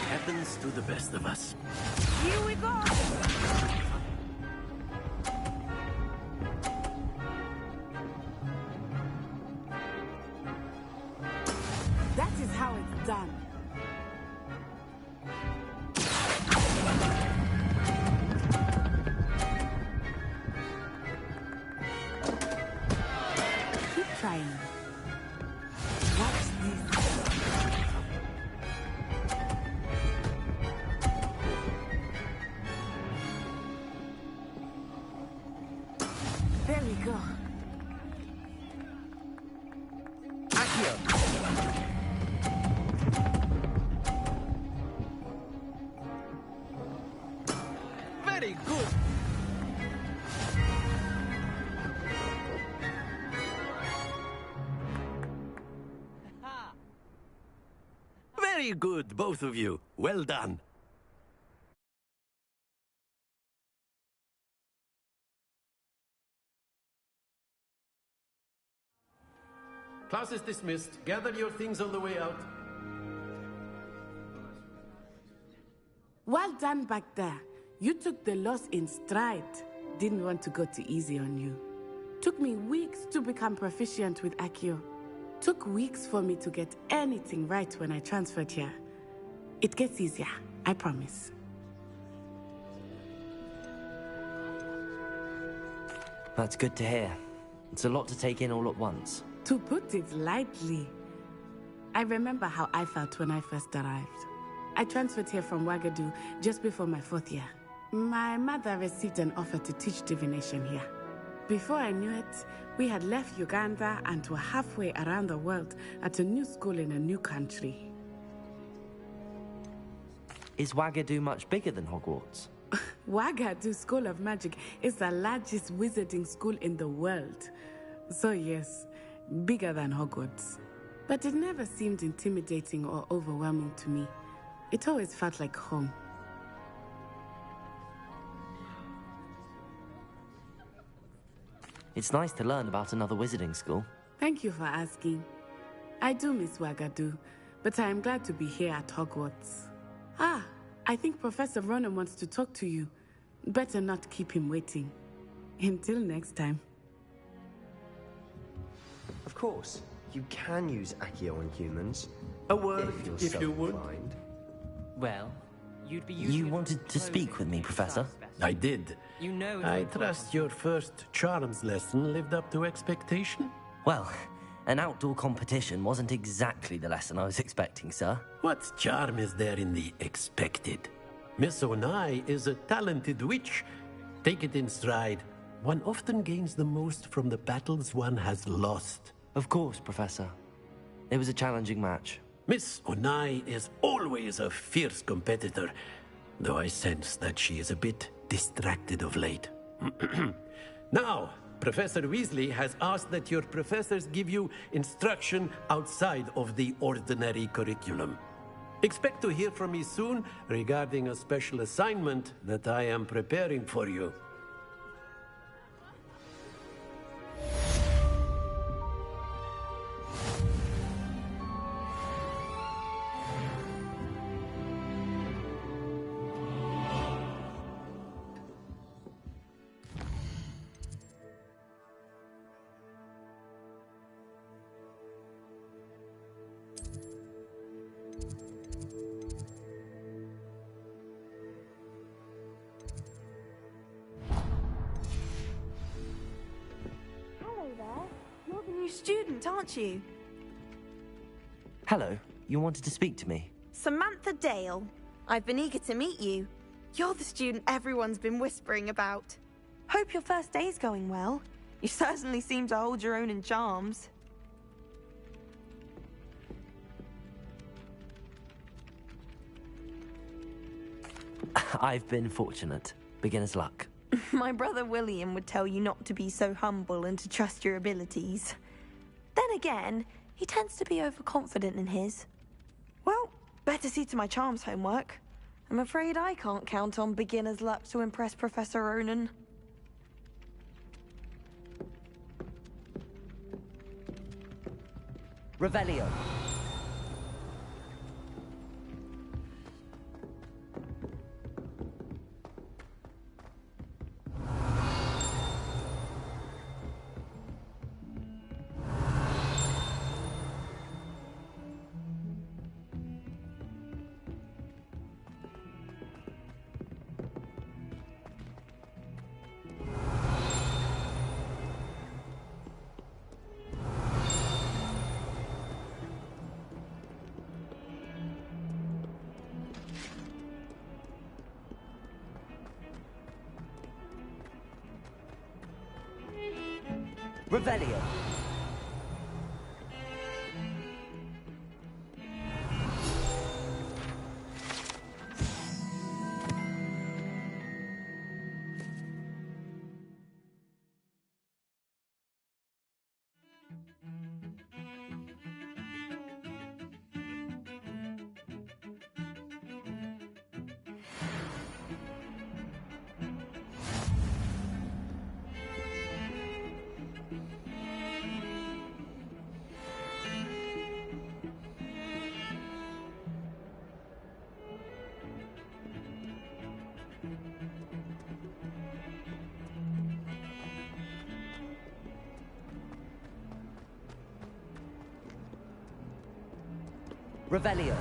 Happens to the best of us. Here we go. That is how it's done. Keep trying. Watch this. There we go. Very good. Very good, both of you. Well done. Class is dismissed. Gather your things on the way out. Well done back there. You took the loss in stride. Didn't want to go too easy on you. Took me weeks to become proficient with Accio. Took weeks for me to get anything right when I transferred here. It gets easier, I promise. That's good to hear. It's a lot to take in all at once. To put it lightly, I remember how I felt when I first arrived. I transferred here from Wagadu just before my 4th year. My mother received an offer to teach divination here. Before I knew it, we had left Uganda and were halfway around the world at a new school in a new country. Is Wagadu much bigger than Hogwarts? Wagadu School of Magic is the largest wizarding school in the world. So yes, bigger than Hogwarts. But it never seemed intimidating or overwhelming to me. It always felt like home. It's nice to learn about another wizarding school. Thank you for asking. I do miss Wagadu, but I am glad to be here at Hogwarts. Ah, I think Professor Ronan wants to talk to you. Better not keep him waiting. Until next time. Of course, you can use Accio on humans. A word, if you would. Well, you'd be using You it wanted to speak with me, Professor? I did. You know I trust your first charms lesson lived up to expectation? Well, an outdoor competition wasn't exactly the lesson I was expecting, sir. What charm is there in the expected? Miss Onai is a talented witch. Take it in stride. One often gains the most from the battles one has lost. Of course, Professor. It was a challenging match. Miss Onai is always a fierce competitor, though I sense that she is a bit distracted of late. Now, Professor Weasley has asked that your professors give you instruction outside of the ordinary curriculum. Expect to hear from me soon regarding a special assignment that I am preparing for you. right, aren't you? Hello, you wanted to speak to me? Samantha Dale. I've been eager to meet you. You're the student everyone's been whispering about. Hope your first day's going well. You certainly seem to hold your own in charms. I've been fortunate. Beginner's luck. My brother William would tell you not to be so humble and to trust your abilities. Then again, he tends to be overconfident in his. Well, better see to my charms homework. I'm afraid I can't count on beginner's luck to impress Professor Ronan. Revelio. Revelio. Revelio.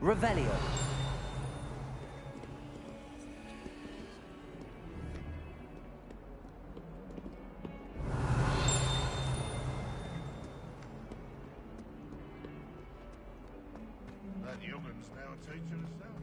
Revelio. That youngin's now a teacher herself.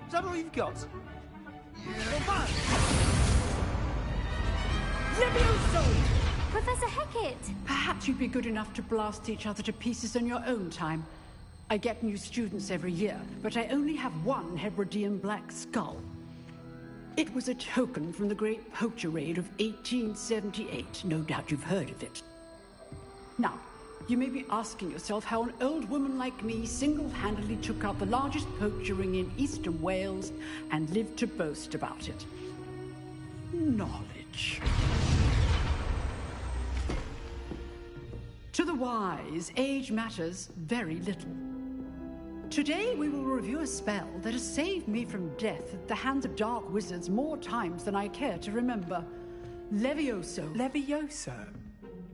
Is that all you've got? Professor Hecat! Perhaps you'd be good enough to blast each other to pieces on your own time. I get new students every year, but I only have one Hebridean black skull. It was a token from the Great Poacher Raid of 1878. No doubt you've heard of it. Now, you may be asking yourself how an old woman like me single-handedly took out the largest poacher ring in eastern Wales and lived to boast about it. Knowledge. To the wise, age matters very little. Today we will review a spell that has saved me from death at the hands of dark wizards more times than I care to remember. Levioso. Levioso?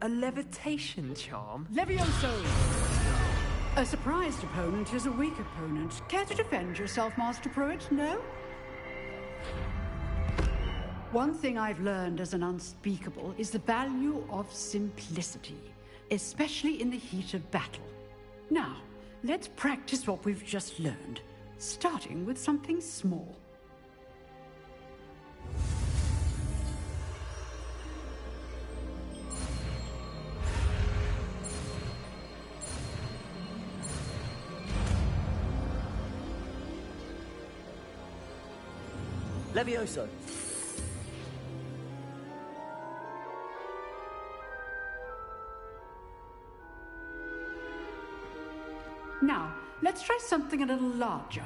A levitation charm? Levioso! A surprised opponent is a weak opponent. Care to defend yourself, Master Pruitt? No? One thing I've learned as an unspeakable is the value of simplicity, especially in the heat of battle. Now, let's practice what we've just learned, starting with something small. Levioso. Now, let's try something a little larger.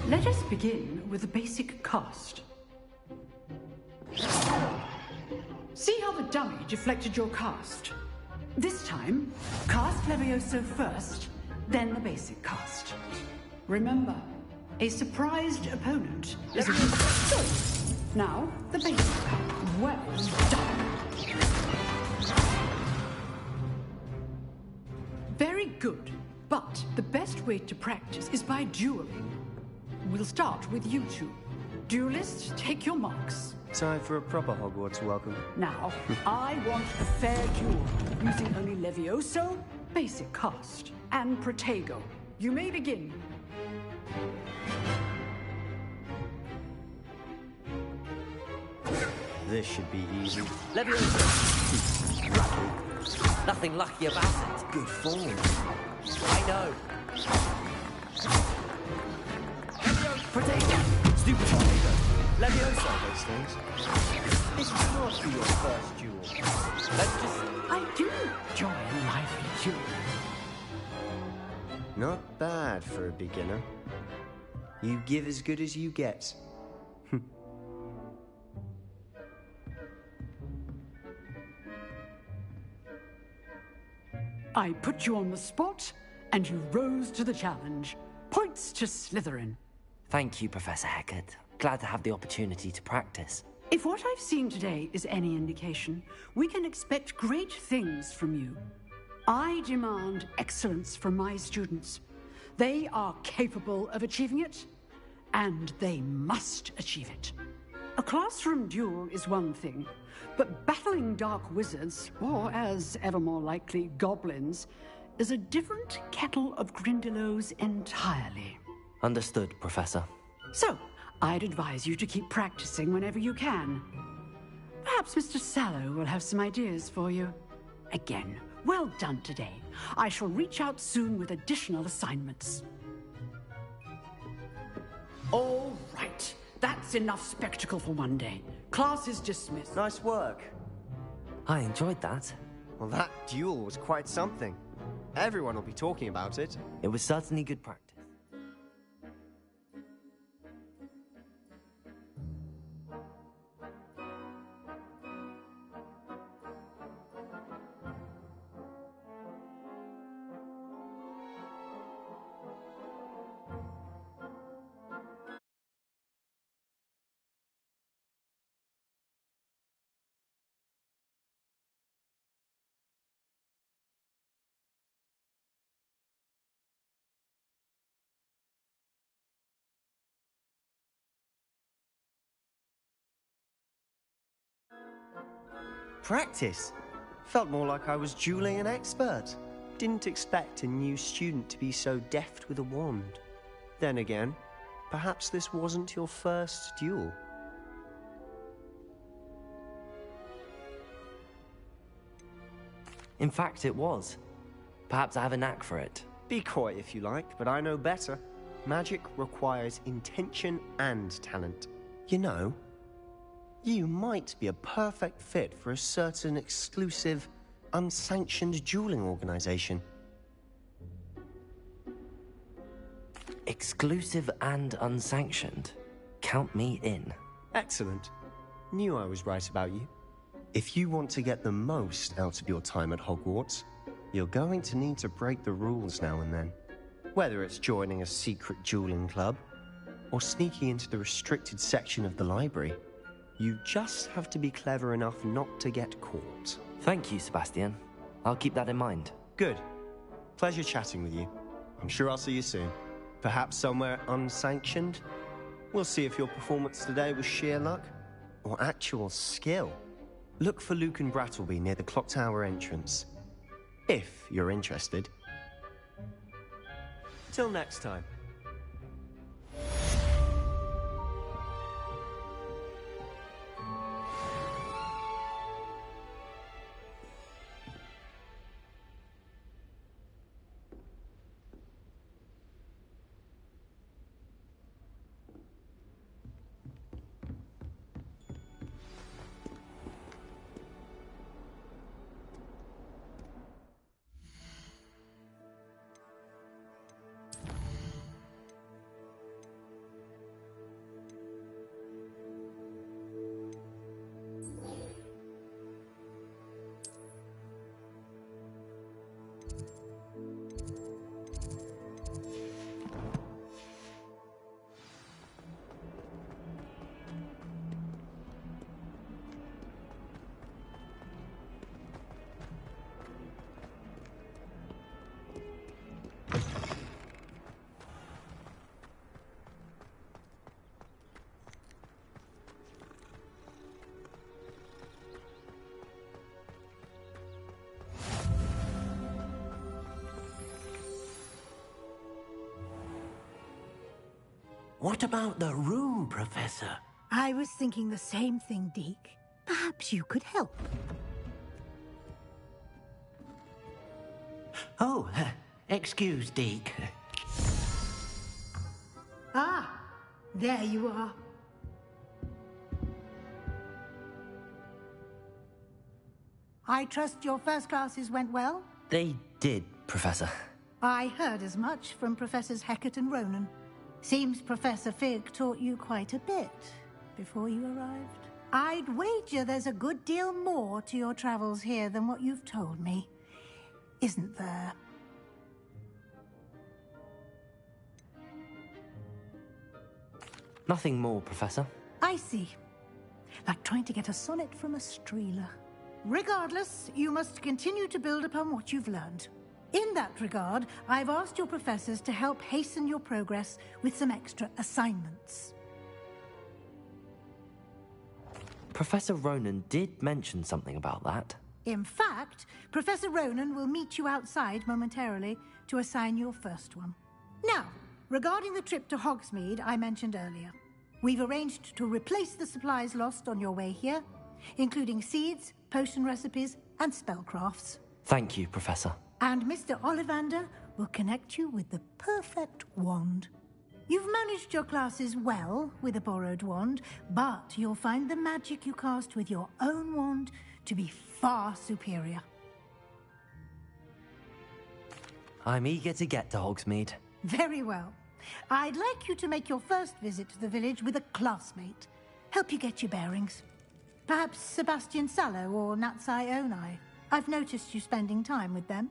Let us begin with the basic cast. See how the dummy deflected your cast? This time, cast Levioso first, then the basic cast. Remember, a surprised opponent is a good. Now, the basic. Well done. Very good, but the best way to practice is by dueling. We'll start with you two. Duelists, take your marks. Time for a proper Hogwarts welcome. Now, I want a fair duel, using only Levioso, basic cast, and Protego. You may begin. This should be easy. Levioso! Lucky. Nothing lucky about it. Good form. I know. Protego! Stupid Protego! Levioso! Those things. This can't be your first duel. Let's just... I do enjoy a lively duel. Not bad for a beginner. You give as good as you get. I put you on the spot, and you rose to the challenge. Points to Slytherin. Thank you, Professor Hecat. Glad to have the opportunity to practice. If what I've seen today is any indication, we can expect great things from you. I demand excellence from my students. They are capable of achieving it, and they must achieve it. A classroom duel is one thing, but battling dark wizards, or as ever more likely, goblins, is a different kettle of Grindylows entirely. Understood, Professor. So, I'd advise you to keep practicing whenever you can. Perhaps Mr. Sallow will have some ideas for you. Again, well done today. I shall reach out soon with additional assignments. All right. That's enough spectacle for one day. Class is dismissed. Nice work. I enjoyed that. Well, that duel was quite something. Everyone will be talking about it. It was certainly good practice. Practice? Felt more like I was dueling an expert. Didn't expect a new student to be so deft with a wand. Then again, perhaps this wasn't your first duel. In fact, it was. Perhaps I have a knack for it. Be coy if you like, but I know better. Magic requires intention and talent. You know, you might be a perfect fit for a certain exclusive, unsanctioned dueling organization. Exclusive and unsanctioned. Count me in. Excellent. Knew I was right about you. If you want to get the most out of your time at Hogwarts, you're going to need to break the rules now and then. Whether it's joining a secret dueling club, or sneaking into the restricted section of the library, you just have to be clever enough not to get caught. Thank you, Sebastian. I'll keep that in mind. Good. Pleasure chatting with you. I'm sure I'll see you soon. Perhaps somewhere unsanctioned? We'll see if your performance today was sheer luck, or actual skill. Look for Luke and Brattleby near the clock tower entrance. If you're interested. Till next time. What about the room, Professor? I was thinking the same thing, Deke. Perhaps you could help. Oh, excuse, Deke. Ah, there you are. I trust your first classes went well? They did, Professor. I heard as much from Professors Hecat and Ronan. Seems Professor Fig taught you quite a bit before you arrived. I'd wager there's a good deal more to your travels here than what you've told me. Isn't there? Nothing more, Professor. I see. Like trying to get a sonnet from a streeler. Regardless, you must continue to build upon what you've learned. In that regard, I've asked your professors to help hasten your progress with some extra assignments. Professor Ronan did mention something about that. In fact, Professor Ronan will meet you outside momentarily to assign your first one. Now, regarding the trip to Hogsmeade I mentioned earlier, we've arranged to replace the supplies lost on your way here, including seeds, potion recipes, and spellcrafts. Thank you, Professor. And Mr. Ollivander will connect you with the perfect wand. You've managed your classes well with a borrowed wand, but you'll find the magic you cast with your own wand to be far superior. I'm eager to get to Hogsmeade. Very well. I'd like you to make your first visit to the village with a classmate. Help you get your bearings. Perhaps Sebastian Sallow or Natsai Onai. I've noticed you spending time with them.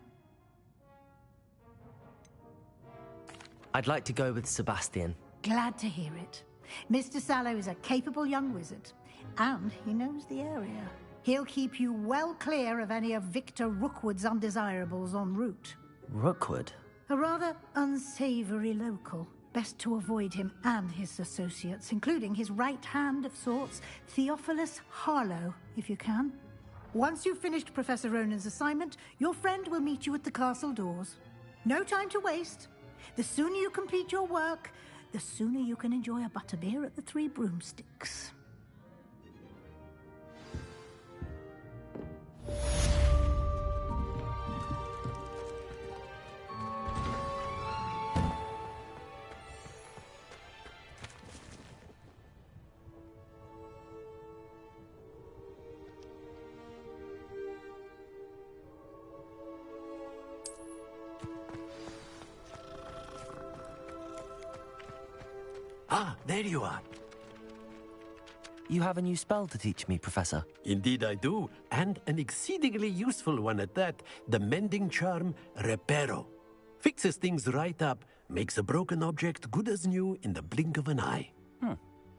I'd like to go with Sebastian. Glad to hear it. Mr. Sallow is a capable young wizard, and he knows the area. He'll keep you well clear of any of Victor Rookwood's undesirables en route. Rookwood? A rather unsavory local. Best to avoid him and his associates, including his right hand of sorts, Theophilus Harlow, if you can. Once you've finished Professor Ronan's assignment, your friend will meet you at the castle doors. No time to waste. The sooner you complete your work, the sooner you can enjoy a butterbeer at the Three Broomsticks. Ah, there you are. You have a new spell to teach me, Professor. Indeed I do, and an exceedingly useful one at that. The mending charm, Reparo. Fixes things right up, makes a broken object good as new in the blink of an eye.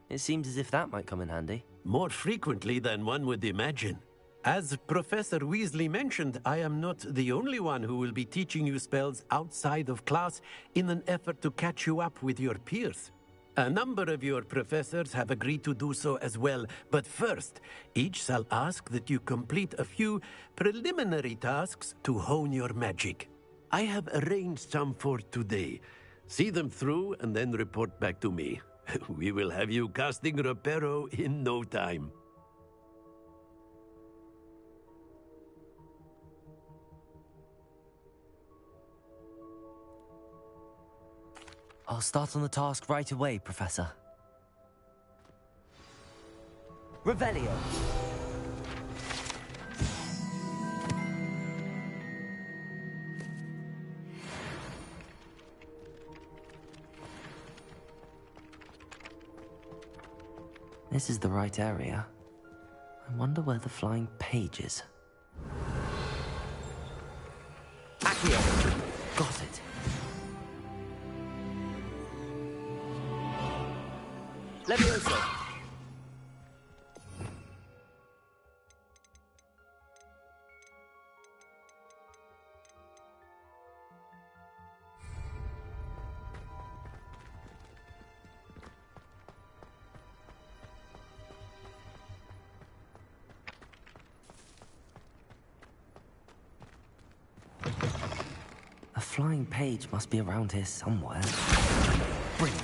It seems as if that might come in handy. More frequently than one would imagine. As Professor Weasley mentioned, I am not the only one who will be teaching you spells outside of class in an effort to catch you up with your peers. A number of your professors have agreed to do so as well, but first, each shall ask that you complete a few preliminary tasks to hone your magic. I have arranged some for today. See them through and then report back to me. We will have you casting Reparo in no time. I'll start on the task right away, Professor. Revelio. This is the right area. I wonder where the flying page is. Accio! Got it. Levioso! A flying page must be around here somewhere. Brilliant.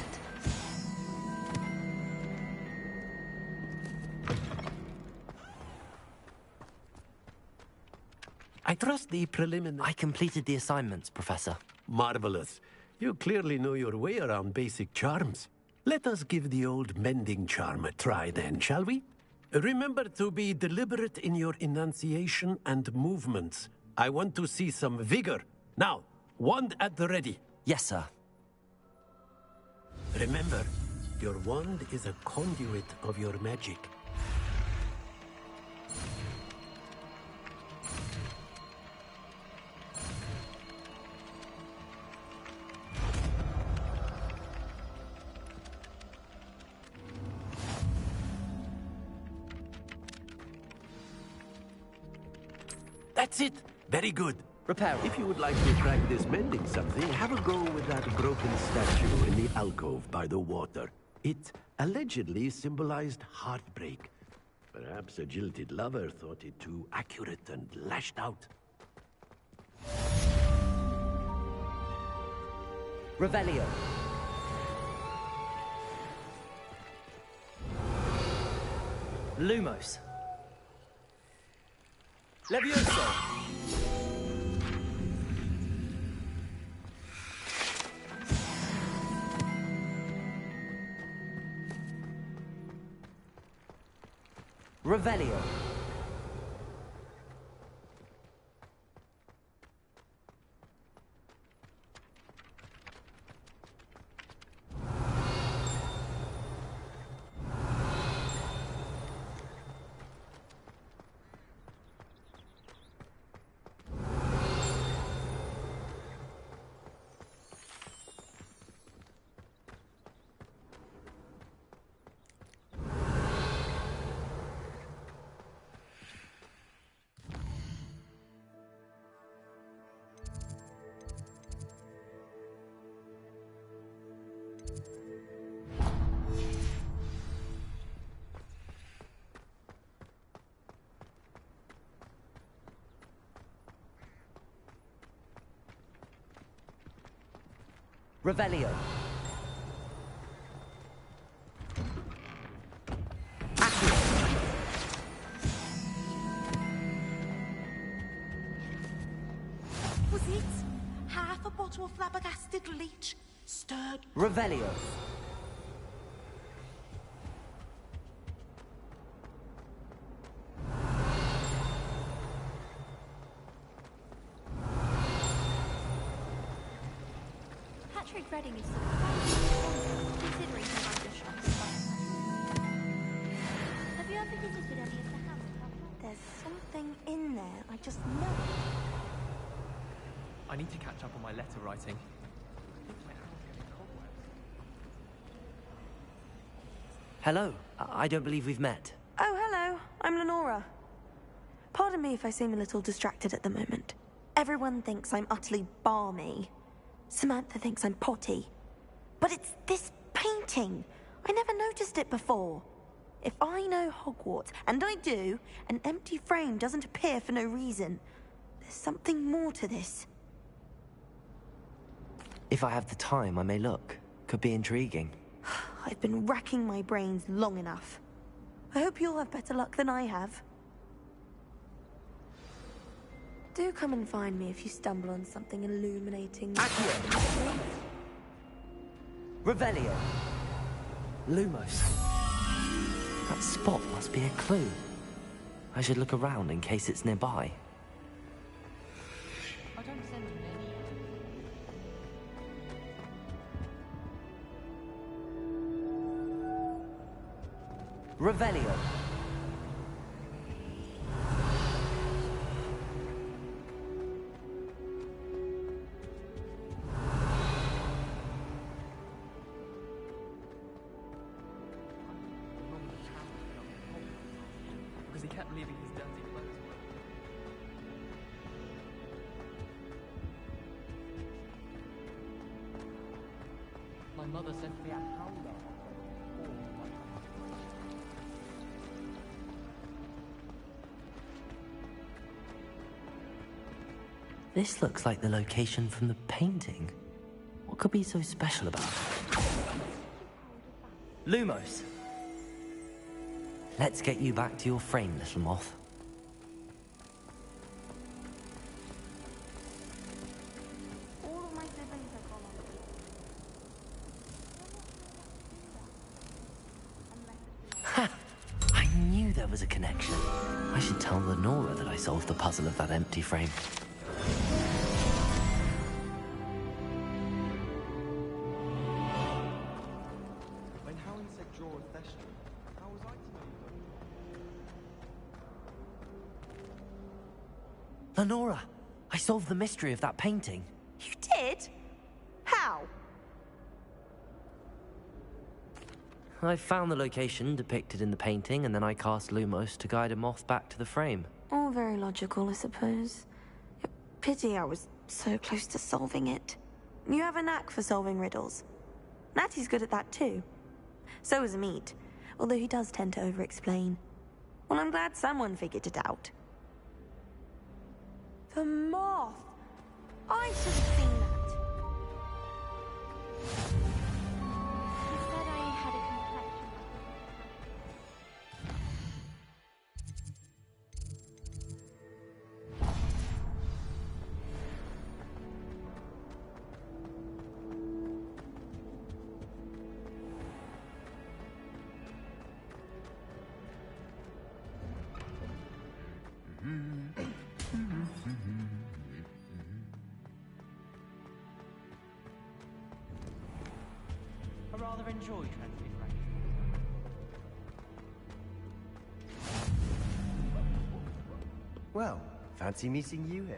I trust the preliminary... I completed the assignments, Professor. Marvelous. You clearly know your way around basic charms. Let us give the old mending charm a try then, shall we? Remember to be deliberate in your enunciation and movements. I want to see some vigor. Now, wand at the ready. Yes, sir. Remember, your wand is a conduit of your magic. That's it. Very good. Repair. If you would like to practice mending something, have a go with that broken statue in the alcove by the water. It allegedly symbolized heartbreak. Perhaps a jilted lover thought it too accurate and lashed out. Revelio. Lumos. Levioso. Revelio. Revelio. Was it half a bottle of flabbergasted leech stirred? Revelio. Patrick Redding is surprisingly considering her under need to catch up on my letter writing. Hello. I don't believe we've met. Oh, hello. I'm Lenora. Pardon me if I seem a little distracted at the moment. Everyone thinks I'm utterly balmy. Samantha thinks I'm potty. But it's this painting. I never noticed it before. If I know Hogwarts, and I do, an empty frame doesn't appear for no reason. There's something more to this. If I have the time, I may look. Could be intriguing. I've been racking my brains long enough. I hope you'll have better luck than I have. Do come and find me if you stumble on something illuminating. Accio! Revelio! Lumos. That spot must be a clue. I should look around in case it's nearby. I don't send him Revelio. because he kept leaving his dirty clothes. My mother said to me, This looks like the location from the painting. What could be so special about it? Lumos! Let's get you back to your frame, little moth. Ha! I knew there was a connection. I should tell Lenora that I solved the puzzle of that empty frame. When Helen said draw a vegetable, how was I to know? Lenora! I solved the mystery of that painting. You did? How? I found the location depicted in the painting, and then I cast Lumos to guide a moth back to the frame. All very logical, I suppose. Pity I was so close to solving it. You have a knack for solving riddles. Natty's good at that too. So is Amit, although he does tend to over-explain. Well, I'm glad someone figured it out. The moth! I should have seen that. He said I had a complexion. I rather enjoy translating. Well, fancy meeting you here.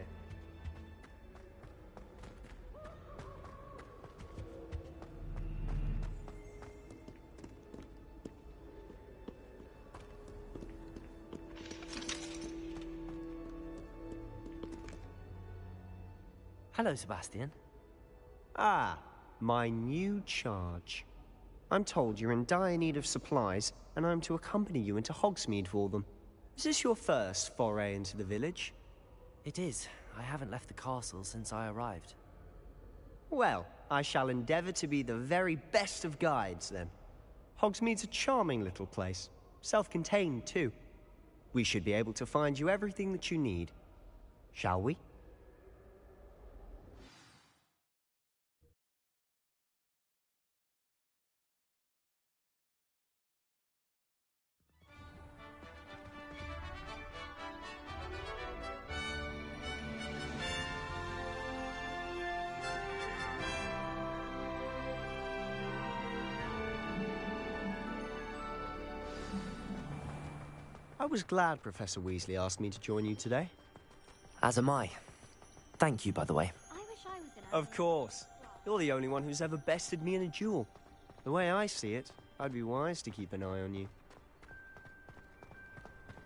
Hello, Sebastian. Ah, my new charge. I'm told you're in dire need of supplies, and I'm to accompany you into Hogsmeade for them. Is this your first foray into the village? It is. I haven't left the castle since I arrived. Well, I shall endeavor to be the very best of guides, then. Hogsmeade's a charming little place. Self-contained, too. We should be able to find you everything that you need. Shall we? I was glad Professor Weasley asked me to join you today. As am I. Thank you, by the way. I was Of course. You're the only one who's ever bested me in a duel. The way I see it, I'd be wise to keep an eye on you.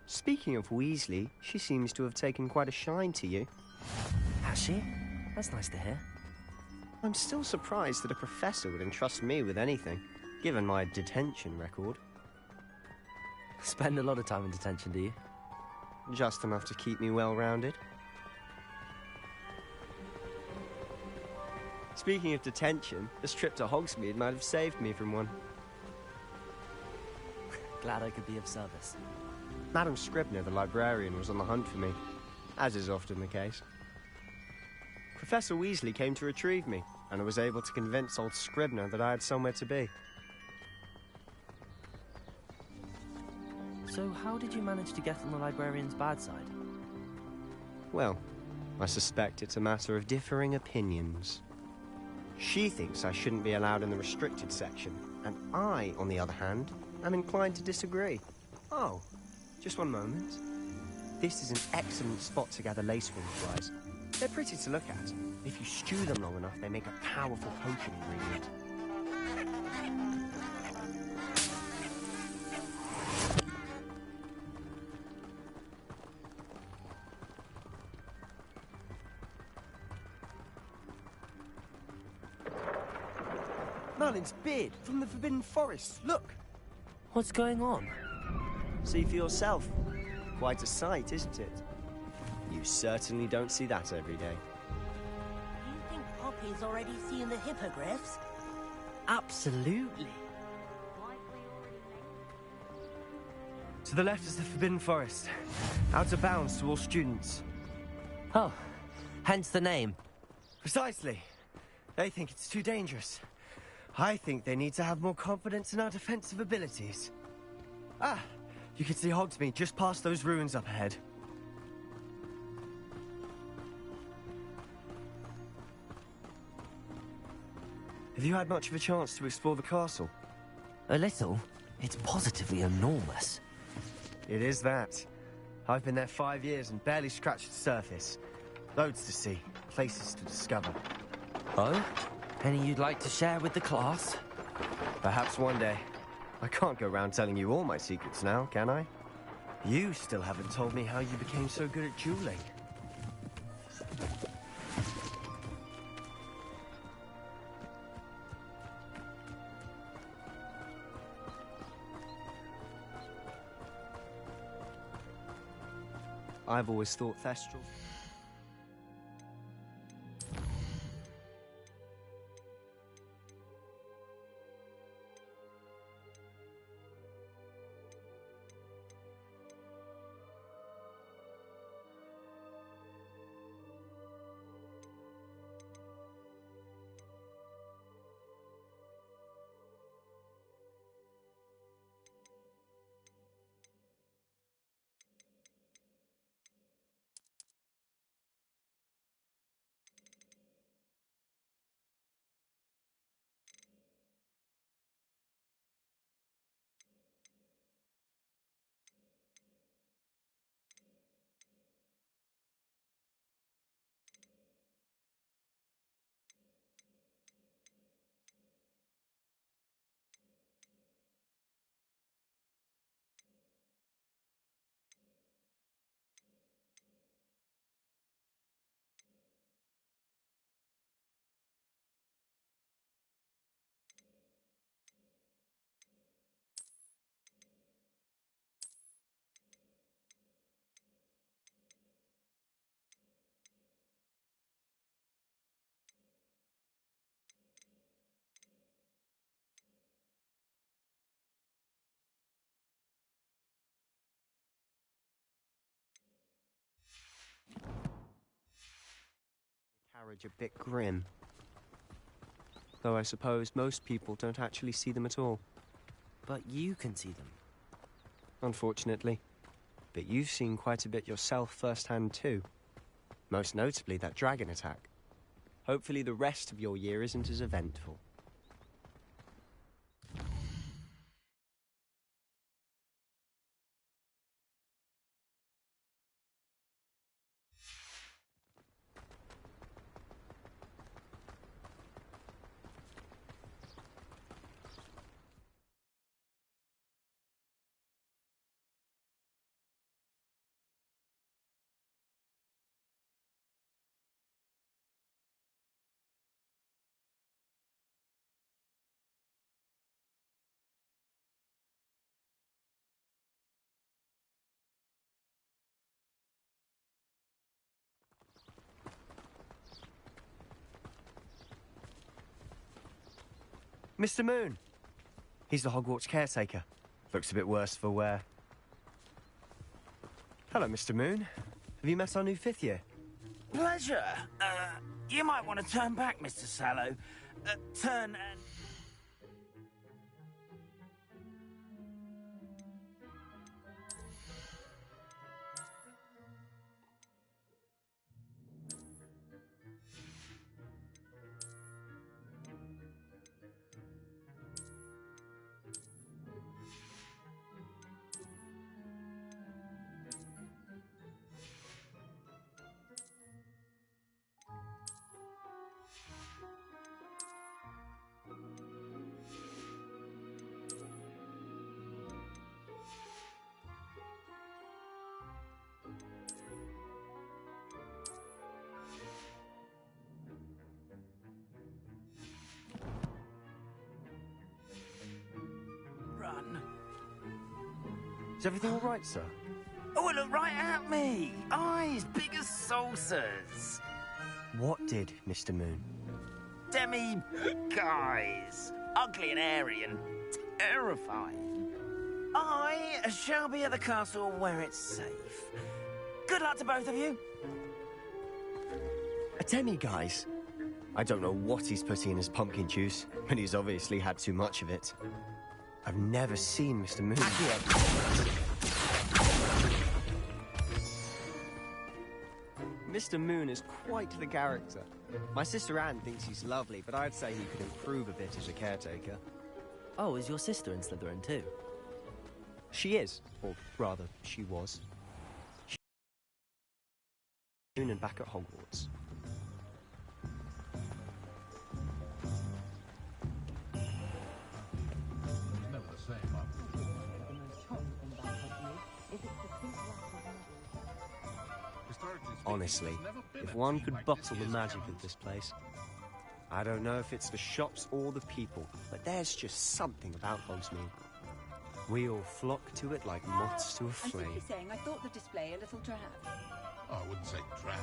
Speaking of Weasley, she seems to have taken quite a shine to you. Has she? That's nice to hear. I'm still surprised that a professor would entrust me with anything, given my detention record. Spend a lot of time in detention, do you? Just enough to keep me well-rounded. Speaking of detention, this trip to Hogsmeade might have saved me from one. Glad I could be of service. Madam Scribner, the librarian, was on the hunt for me, as is often the case. Professor Weasley came to retrieve me, and I was able to convince old Scribner that I had somewhere to be. So how did you manage to get on the librarian's bad side? Well, I suspect it's a matter of differing opinions. She thinks I shouldn't be allowed in the restricted section, and I, on the other hand, am inclined to disagree. Oh, just one moment. This is an excellent spot to gather lacewing flies. They're pretty to look at. If you stew them long enough, they make a powerful potion ingredient. Merlin's beard from the Forbidden Forest. Look! What's going on? See for yourself. Quite a sight, isn't it? You certainly don't see that every day. Do you think Poppy's already seen the hippogriffs? Absolutely. To the left is the Forbidden Forest. Out of bounds to all students. Oh, hence the name. Precisely. They think it's too dangerous. I think they need to have more confidence in our defensive abilities. Ah, you can see Hogsmeade just past those ruins up ahead. Have you had much of a chance to explore the castle? A little. It's positively enormous. It is that. I've been there 5 years and barely scratched the surface. Loads to see, places to discover. Oh? Any you'd like to share with the class? Perhaps one day. I can't go around telling you all my secrets now, can I? You still haven't told me how you became so good at dueling. I've always thought Thestral... Carriage a bit grim. Though I suppose most people don't actually see them at all. But you can see them. Unfortunately. But you've seen quite a bit yourself firsthand too. Most notably that dragon attack. Hopefully the rest of your year isn't as eventful. Mr. Moon. He's the Hogwarts caretaker. Looks a bit worse for wear. Hello, Mr. Moon. Have you met our new 5th year? Pleasure. You might want to turn back, Mr. Sallow. Turn and... Run. Is everything all right, sir? Oh, look right at me! Eyes big as saucers! What did, Mr. Moon? Guys, ugly and airy and terrifying. I shall be at the castle where it's safe. Good luck to both of you. A demi-guise? I don't know what he's putting in his pumpkin juice, but he's obviously had too much of it. I've never seen Mr. Moon. Mr. Moon is quite the character. My sister Anne thinks he's lovely, but I'd say he could improve a bit as a caretaker. Oh, is your sister in Slytherin too? She is, or rather, she was. Moon and back at Hogwarts. Honestly, if one could bottle the magic of this place. I don't know if it's the shops or the people, but there's just something about Hogsmeade. We all flock to it like moths to a I'm flame. simply saying I thought the display a little drab. Oh, I wouldn't say drab.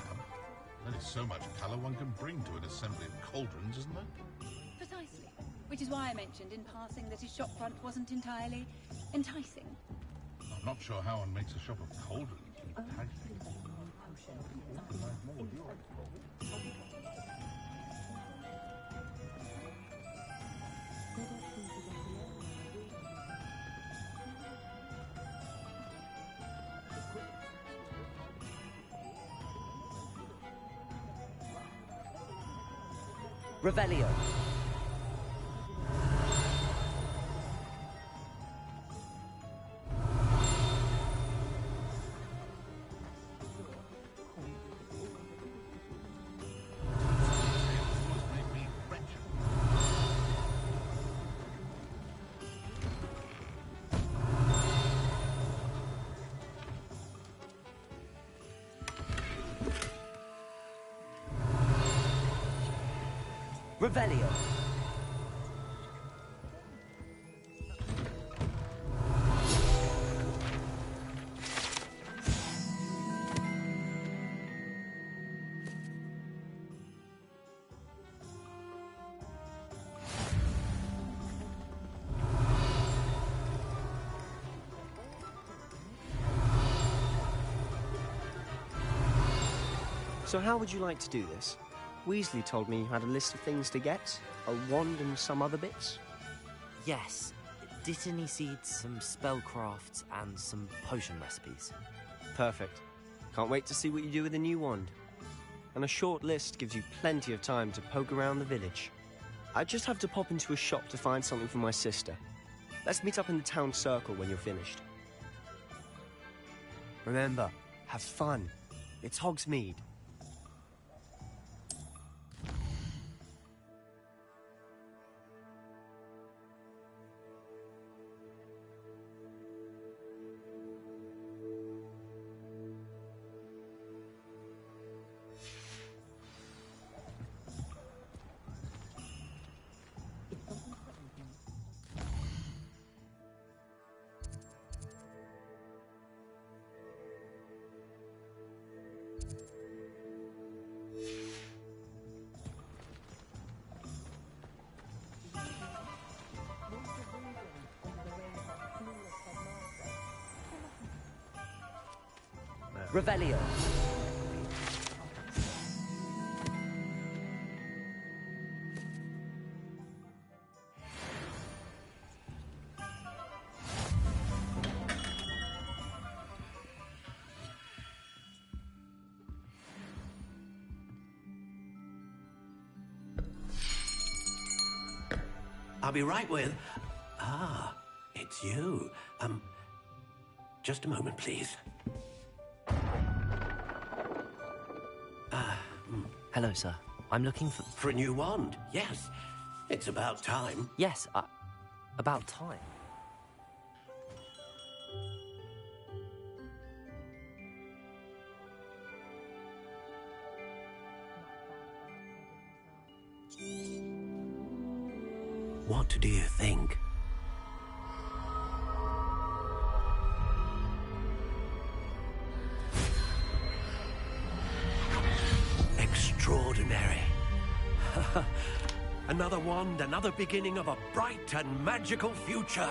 There is so much colour one can bring to an assembly of cauldrons, isn't there? Precisely. Which is why I mentioned in passing that his shop front wasn't entirely enticing. I'm not sure how one makes a shop of cauldrons enticing. Revelio. Revelio. So how would you like to do this? Weasley told me you had a list of things to get, a wand and some other bits. Yes. Dittany seeds, some spellcrafts, and some potion recipes. Perfect. Can't wait to see what you do with the new wand. And a short list gives you plenty of time to poke around the village. I just have to pop into a shop to find something for my sister. Let's meet up in the town circle when you're finished. Remember, have fun. It's Hogsmeade. Revelio. I'll be right with... Ah, it's you. Just a moment, please. Hello, sir. I'm looking for... For a new wand, yes. It's about time. Yes, about time. What do you think? Extraordinary. Another wand, another beginning of a bright and magical future.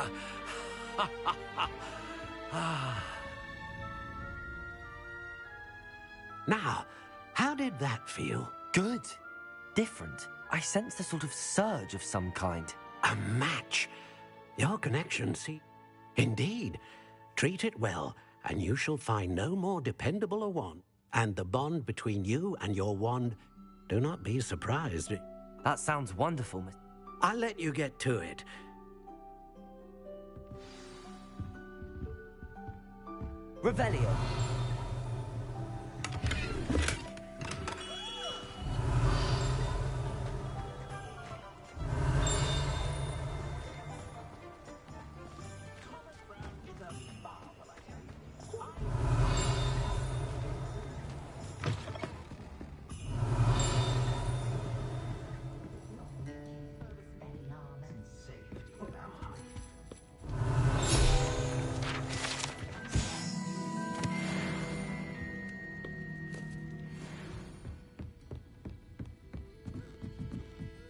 Now, how did that feel? Good. Different. I sensed a sort of surge of some kind. A match. Your connection, see? Indeed. Treat it well, and you shall find no more dependable a wand. And the bond between you and your wand, do not be surprised. That sounds wonderful, Miss... I'll let you get to it. Revelio.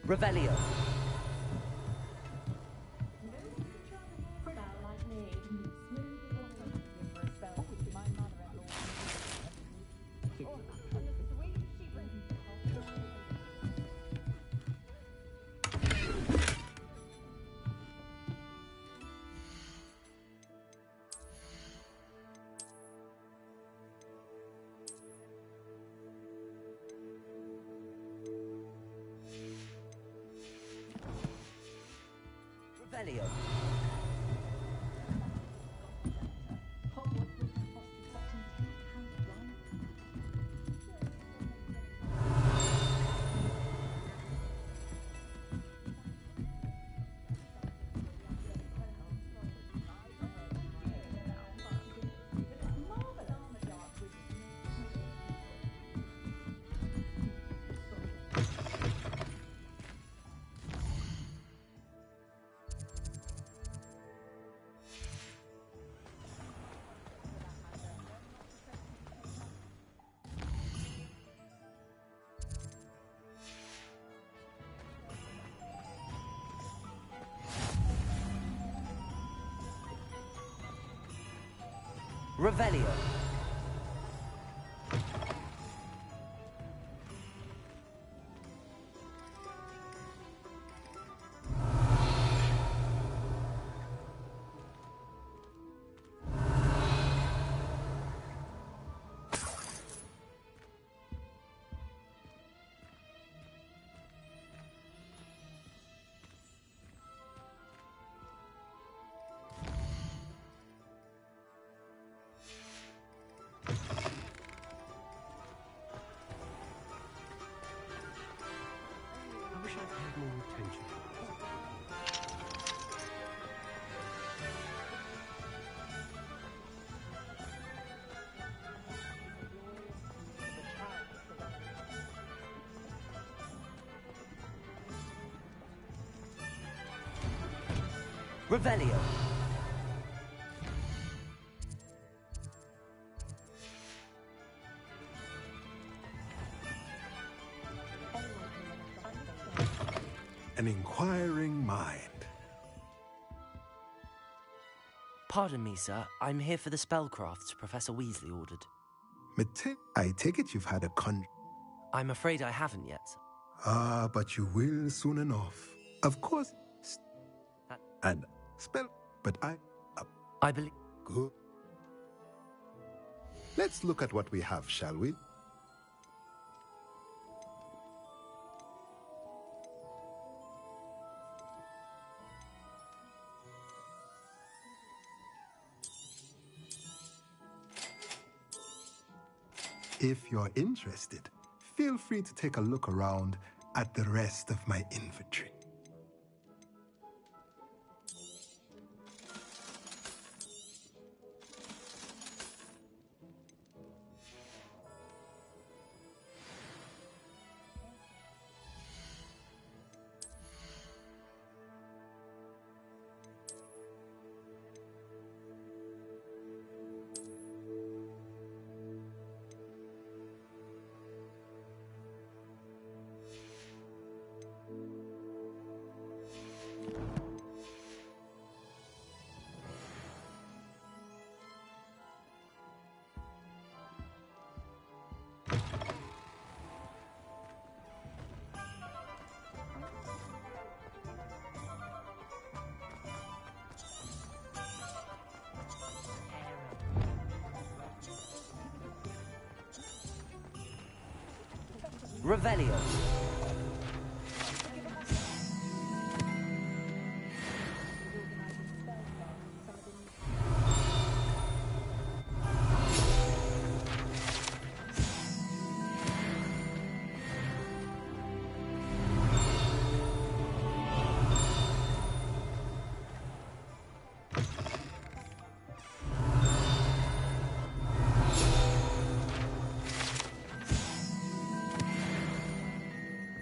Revelio. Revelio. Revelio. I wish I paid more attention. Revelio. An inquiring mind. Pardon me, sir. I'm here for the spellcrafts Professor Weasley ordered. I take it you've had a I'm afraid I haven't yet. Ah, but you will soon enough. Of course. And spell, but I believe. Good. Let's look at what we have, shall we? If you're interested, feel free to take a look around at the rest of my inventory. Revelio.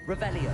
Revelio.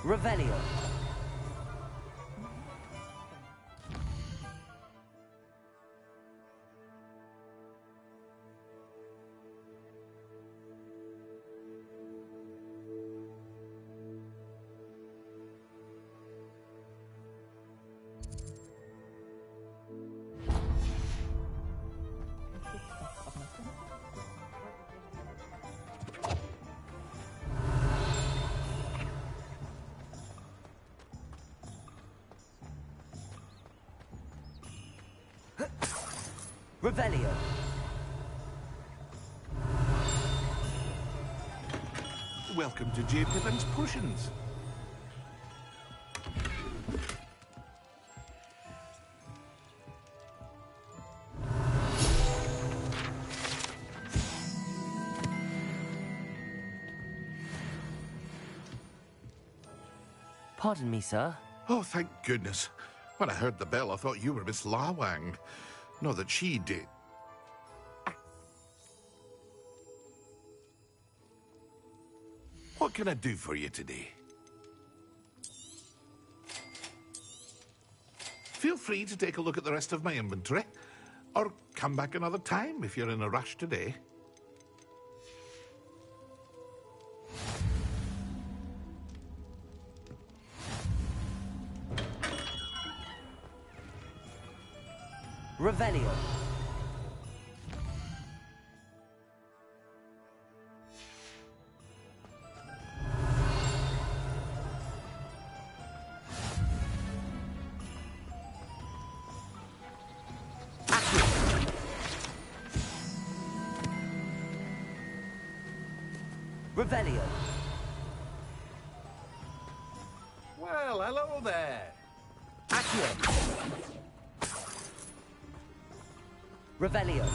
Revelio. Revelio. Welcome to J. Pippin's Potions. Pardon me, sir. Oh, thank goodness. When I heard the bell, I thought you were Miss Lawang. Not that she did. What can I do for you today? Feel free to take a look at the rest of my inventory, or come back another time if you're in a rush today. Revelio. Revelio. Well, hello there. Accio. Revelio.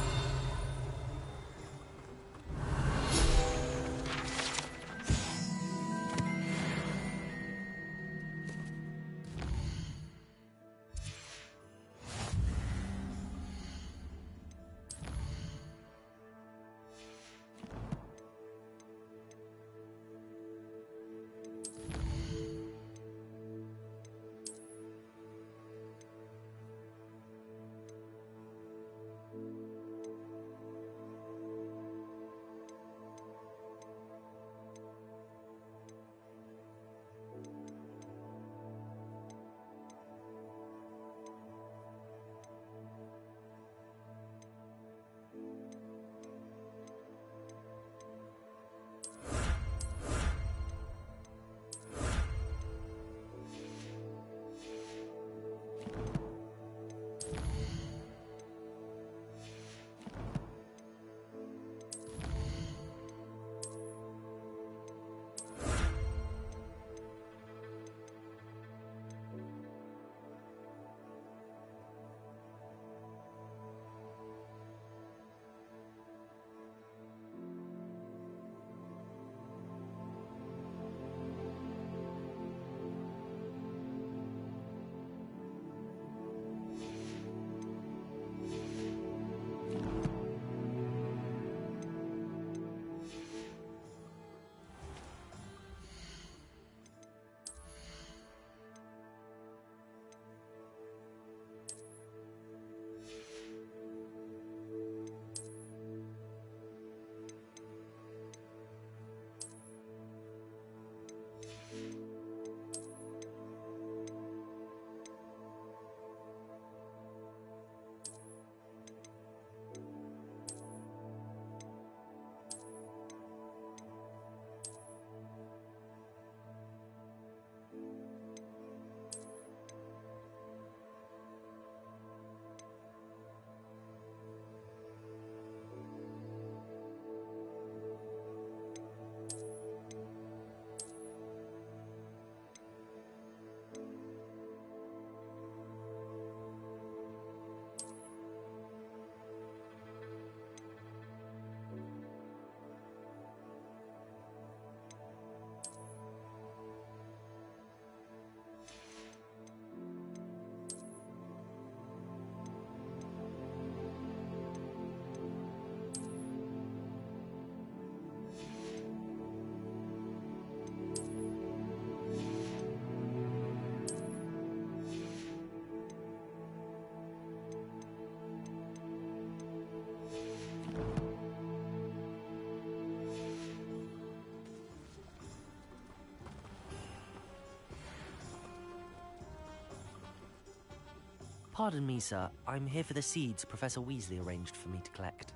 Pardon me, sir. I'm here for the seeds Professor Weasley arranged for me to collect.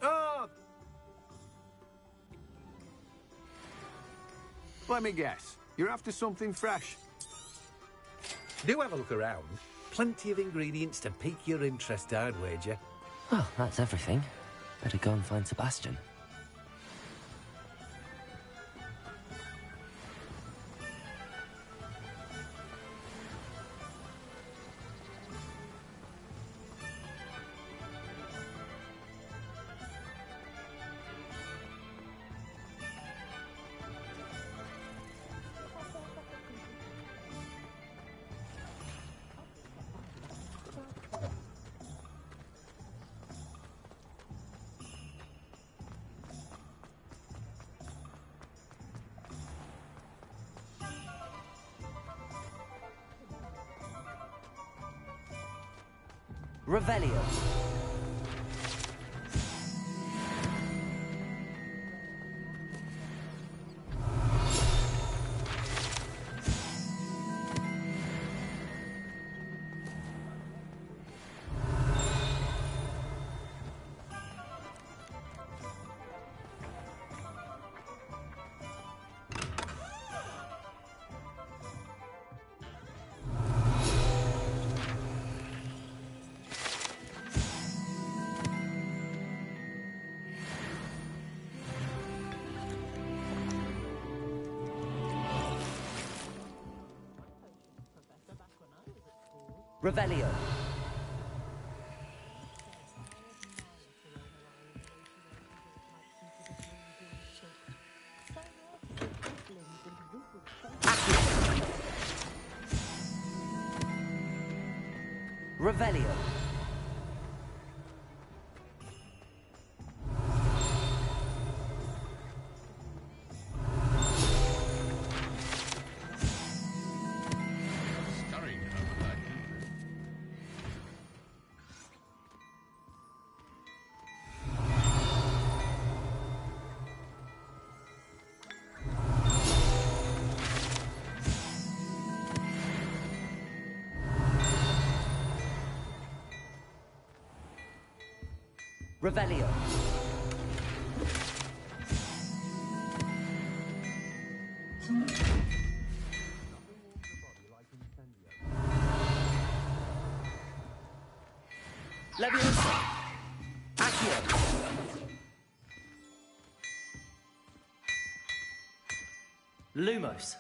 Oh! Let me guess. You're after something fresh. Do have a look around. Plenty of ingredients to pique your interest, I'd wager. Well, that's everything. Better go and find Sebastian. Revelio. Revelio. Revelio. Revelio. Leviosa. Accio. Lumos.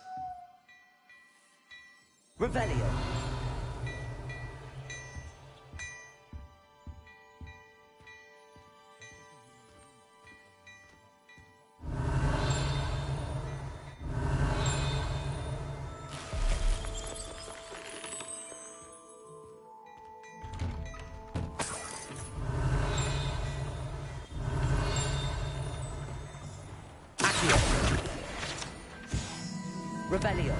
Revelio. Revelio.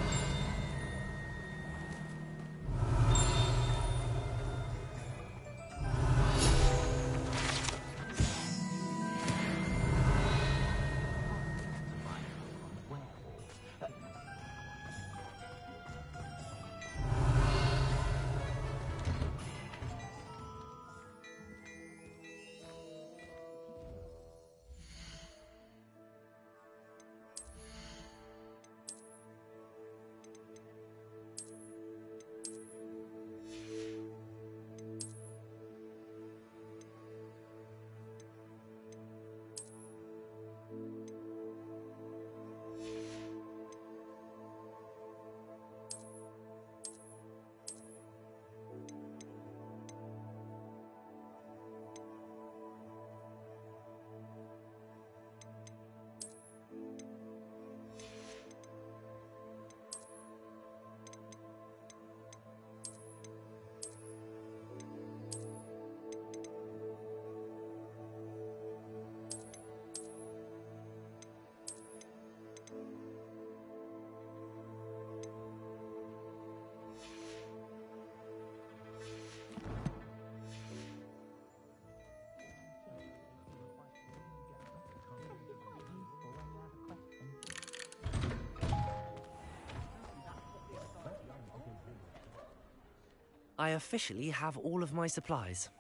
I officially have all of my supplies.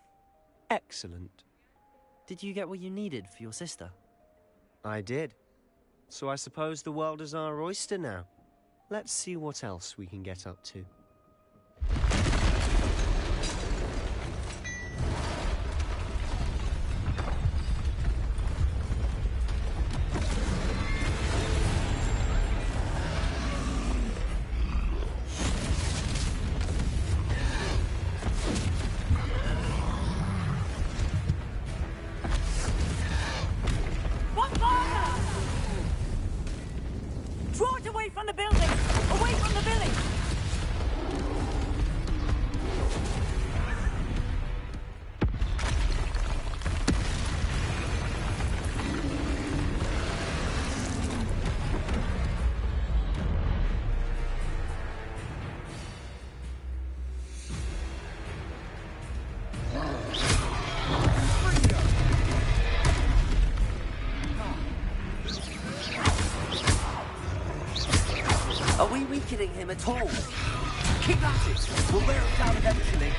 Excellent. Did you get what you needed for your sister? I did. So I suppose the world is our oyster now. Let's see what else we can get up to. Draw it away from the building! Away from the village! Are we weakening him at all? Keep at it! We'll wear him down eventually.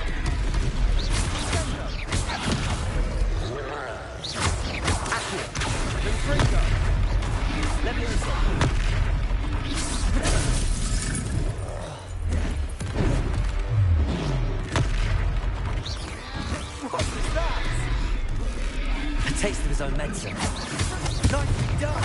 Accurate. Confringo. Leviosa. What was that? A taste of his own medicine. Nicely done!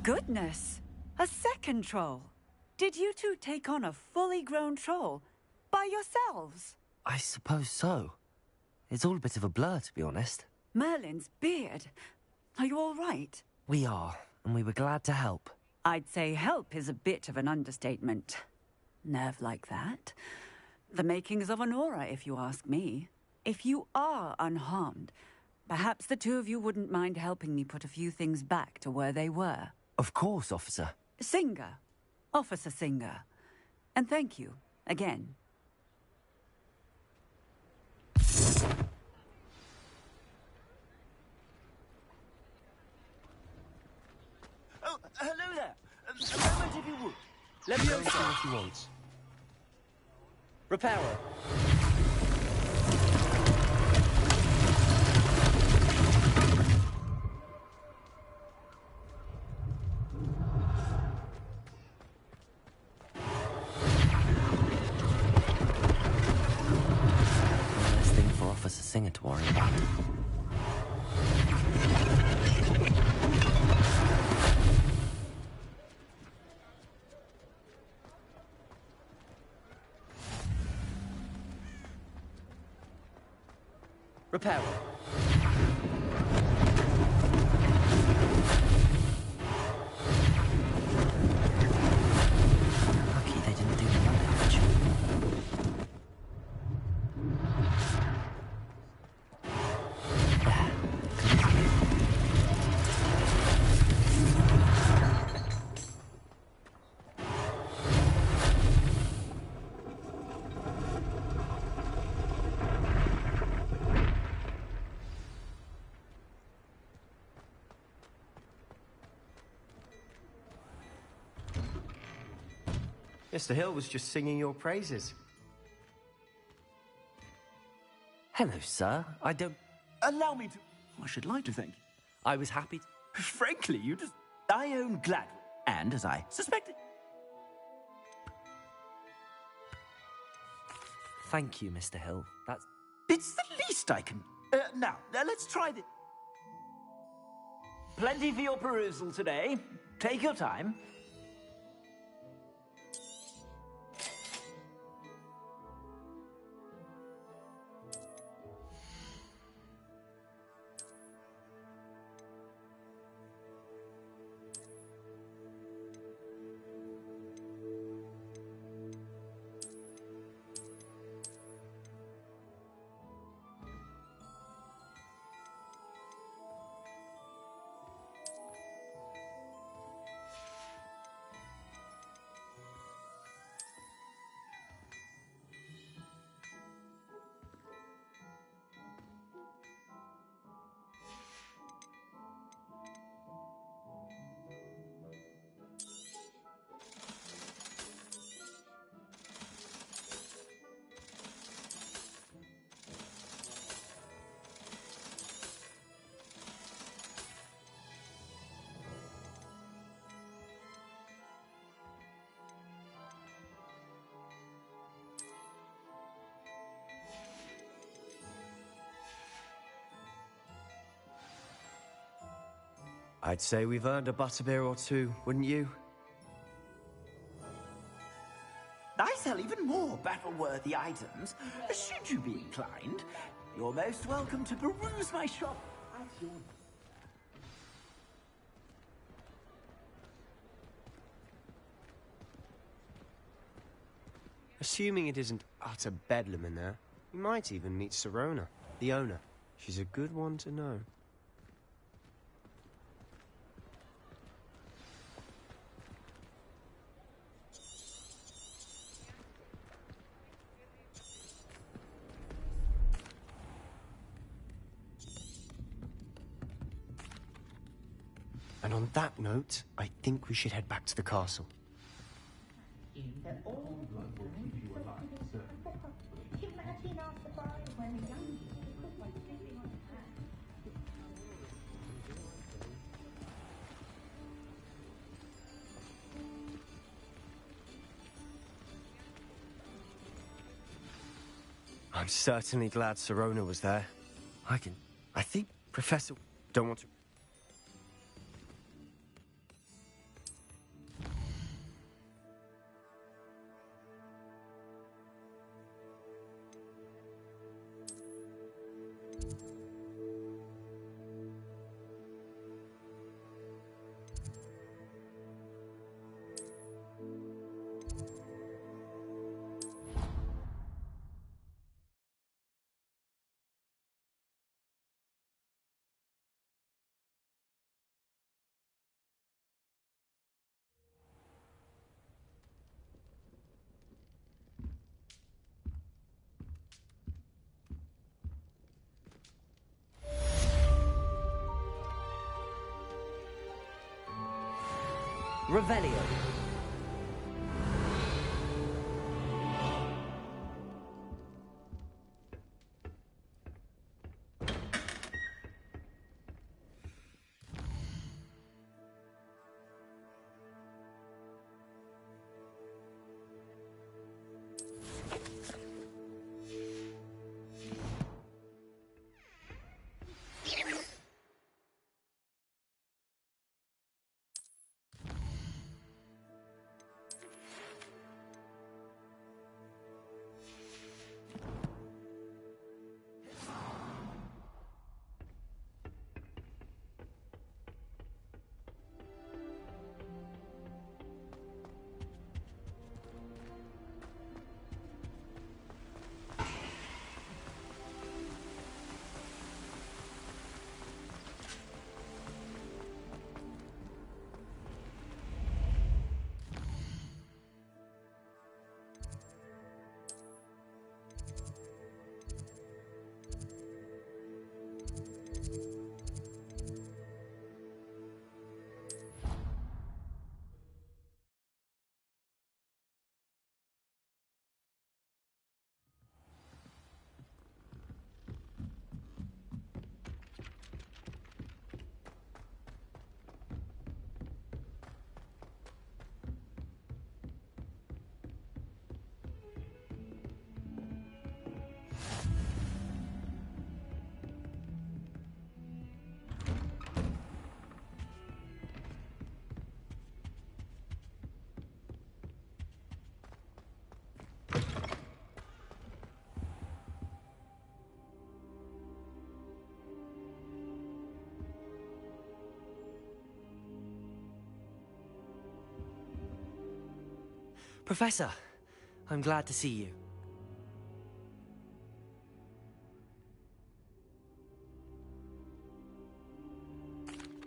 Goodness! A second troll! Did you two take on a fully grown troll? By yourselves? I suppose so. It's all a bit of a blur, to be honest. Merlin's beard. Are you all right? We are, and we were glad to help. I'd say help is a bit of an understatement. Nerve like that. The makings of an aura, if you ask me. If you are unharmed, perhaps the two of you wouldn't mind helping me put a few things back to where they were. Of course, officer. Singer. Officer Singer. And thank you, again. Oh, hello there. A moment if you would. Let me know what you want. Repairer. Less thing for Officer Singer to worry about. Repairer. Lucky they didn't do the damage. Mr. Hill was just singing your praises. Hello, sir. I don't... Allow me to... I should like to thank you. I was happy to... Frankly, you just... I own Gladwell, and as I suspected... Thank you, Mr. Hill. That's... It's the least I can... now, let's try this. Plenty for your perusal today. Take your time. I'd say we've earned a butterbeer or two, wouldn't you? I sell even more battle-worthy items. Should you be inclined, you're most welcome to peruse my shop at your... Assuming it isn't utter bedlam in there, you might even meet Sirona, the owner. She's a good one to know. And on that note, I think we should head back to the castle. I'm certainly glad Sirona was there. I think Professor... Don't want to... Revelio. Professor, I'm glad to see you.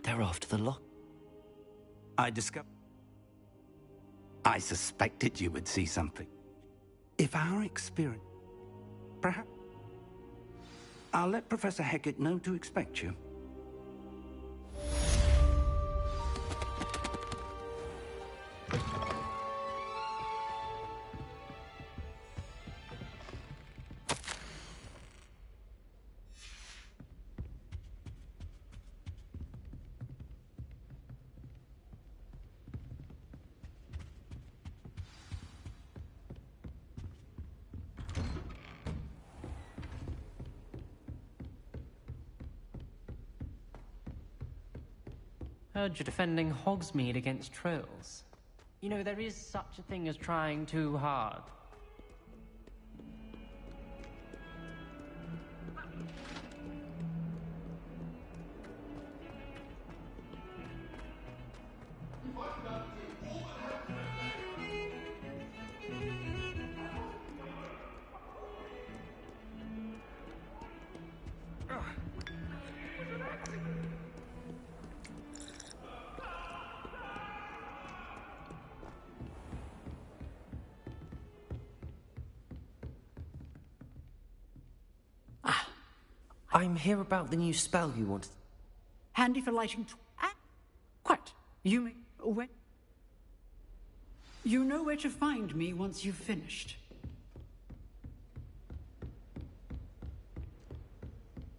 They're off to the lock. I suspected you would see something. If our experience... Perhaps... I'll let Professor Hecat know to expect you. Heard you're defending Hogsmeade against trolls. You know, there is such a thing as trying too hard. I'm here about the new spell you wanted. Handy for lighting. Quiet. You may. Wait. You know where to find me once you've finished.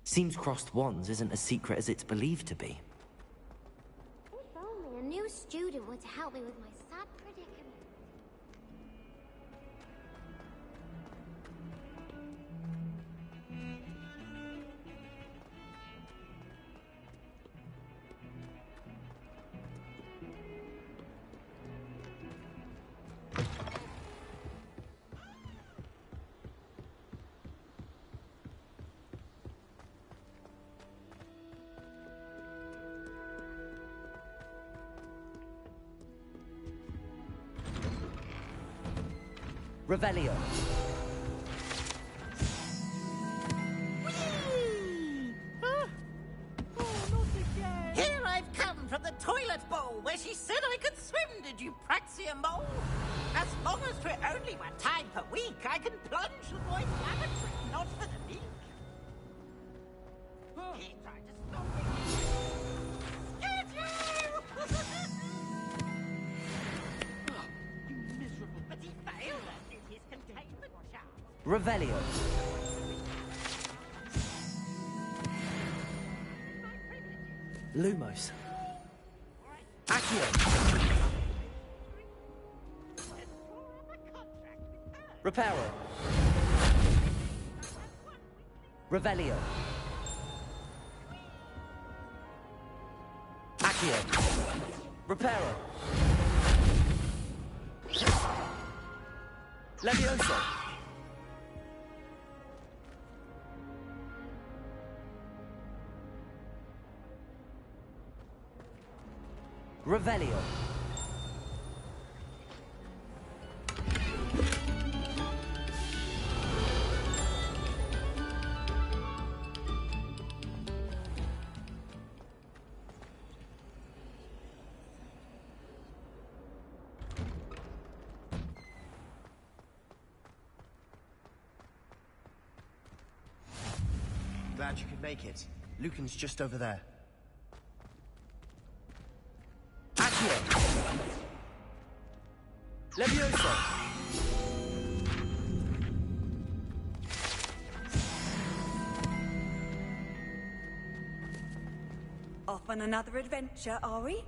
Seems crossed wands isn't as secret as it's believed to be. If only a new student were to help me with my sad predicament. Revelio. Here I've come from the toilet bowl where she said I could swim, did you praxia mole? As long as for only one time per week, I can plunge the boy's lavatory, not for the leak. He tried to stop me. Get you! You miserable, but he failed us in his containment charm. Revelio. Lumos. Accio. Reparo. Revelio. Accio. Reparo. Levioso. Revelio. Glad you could make it. Lucan's just over there. Accio. Levioso. Off on another adventure, are we?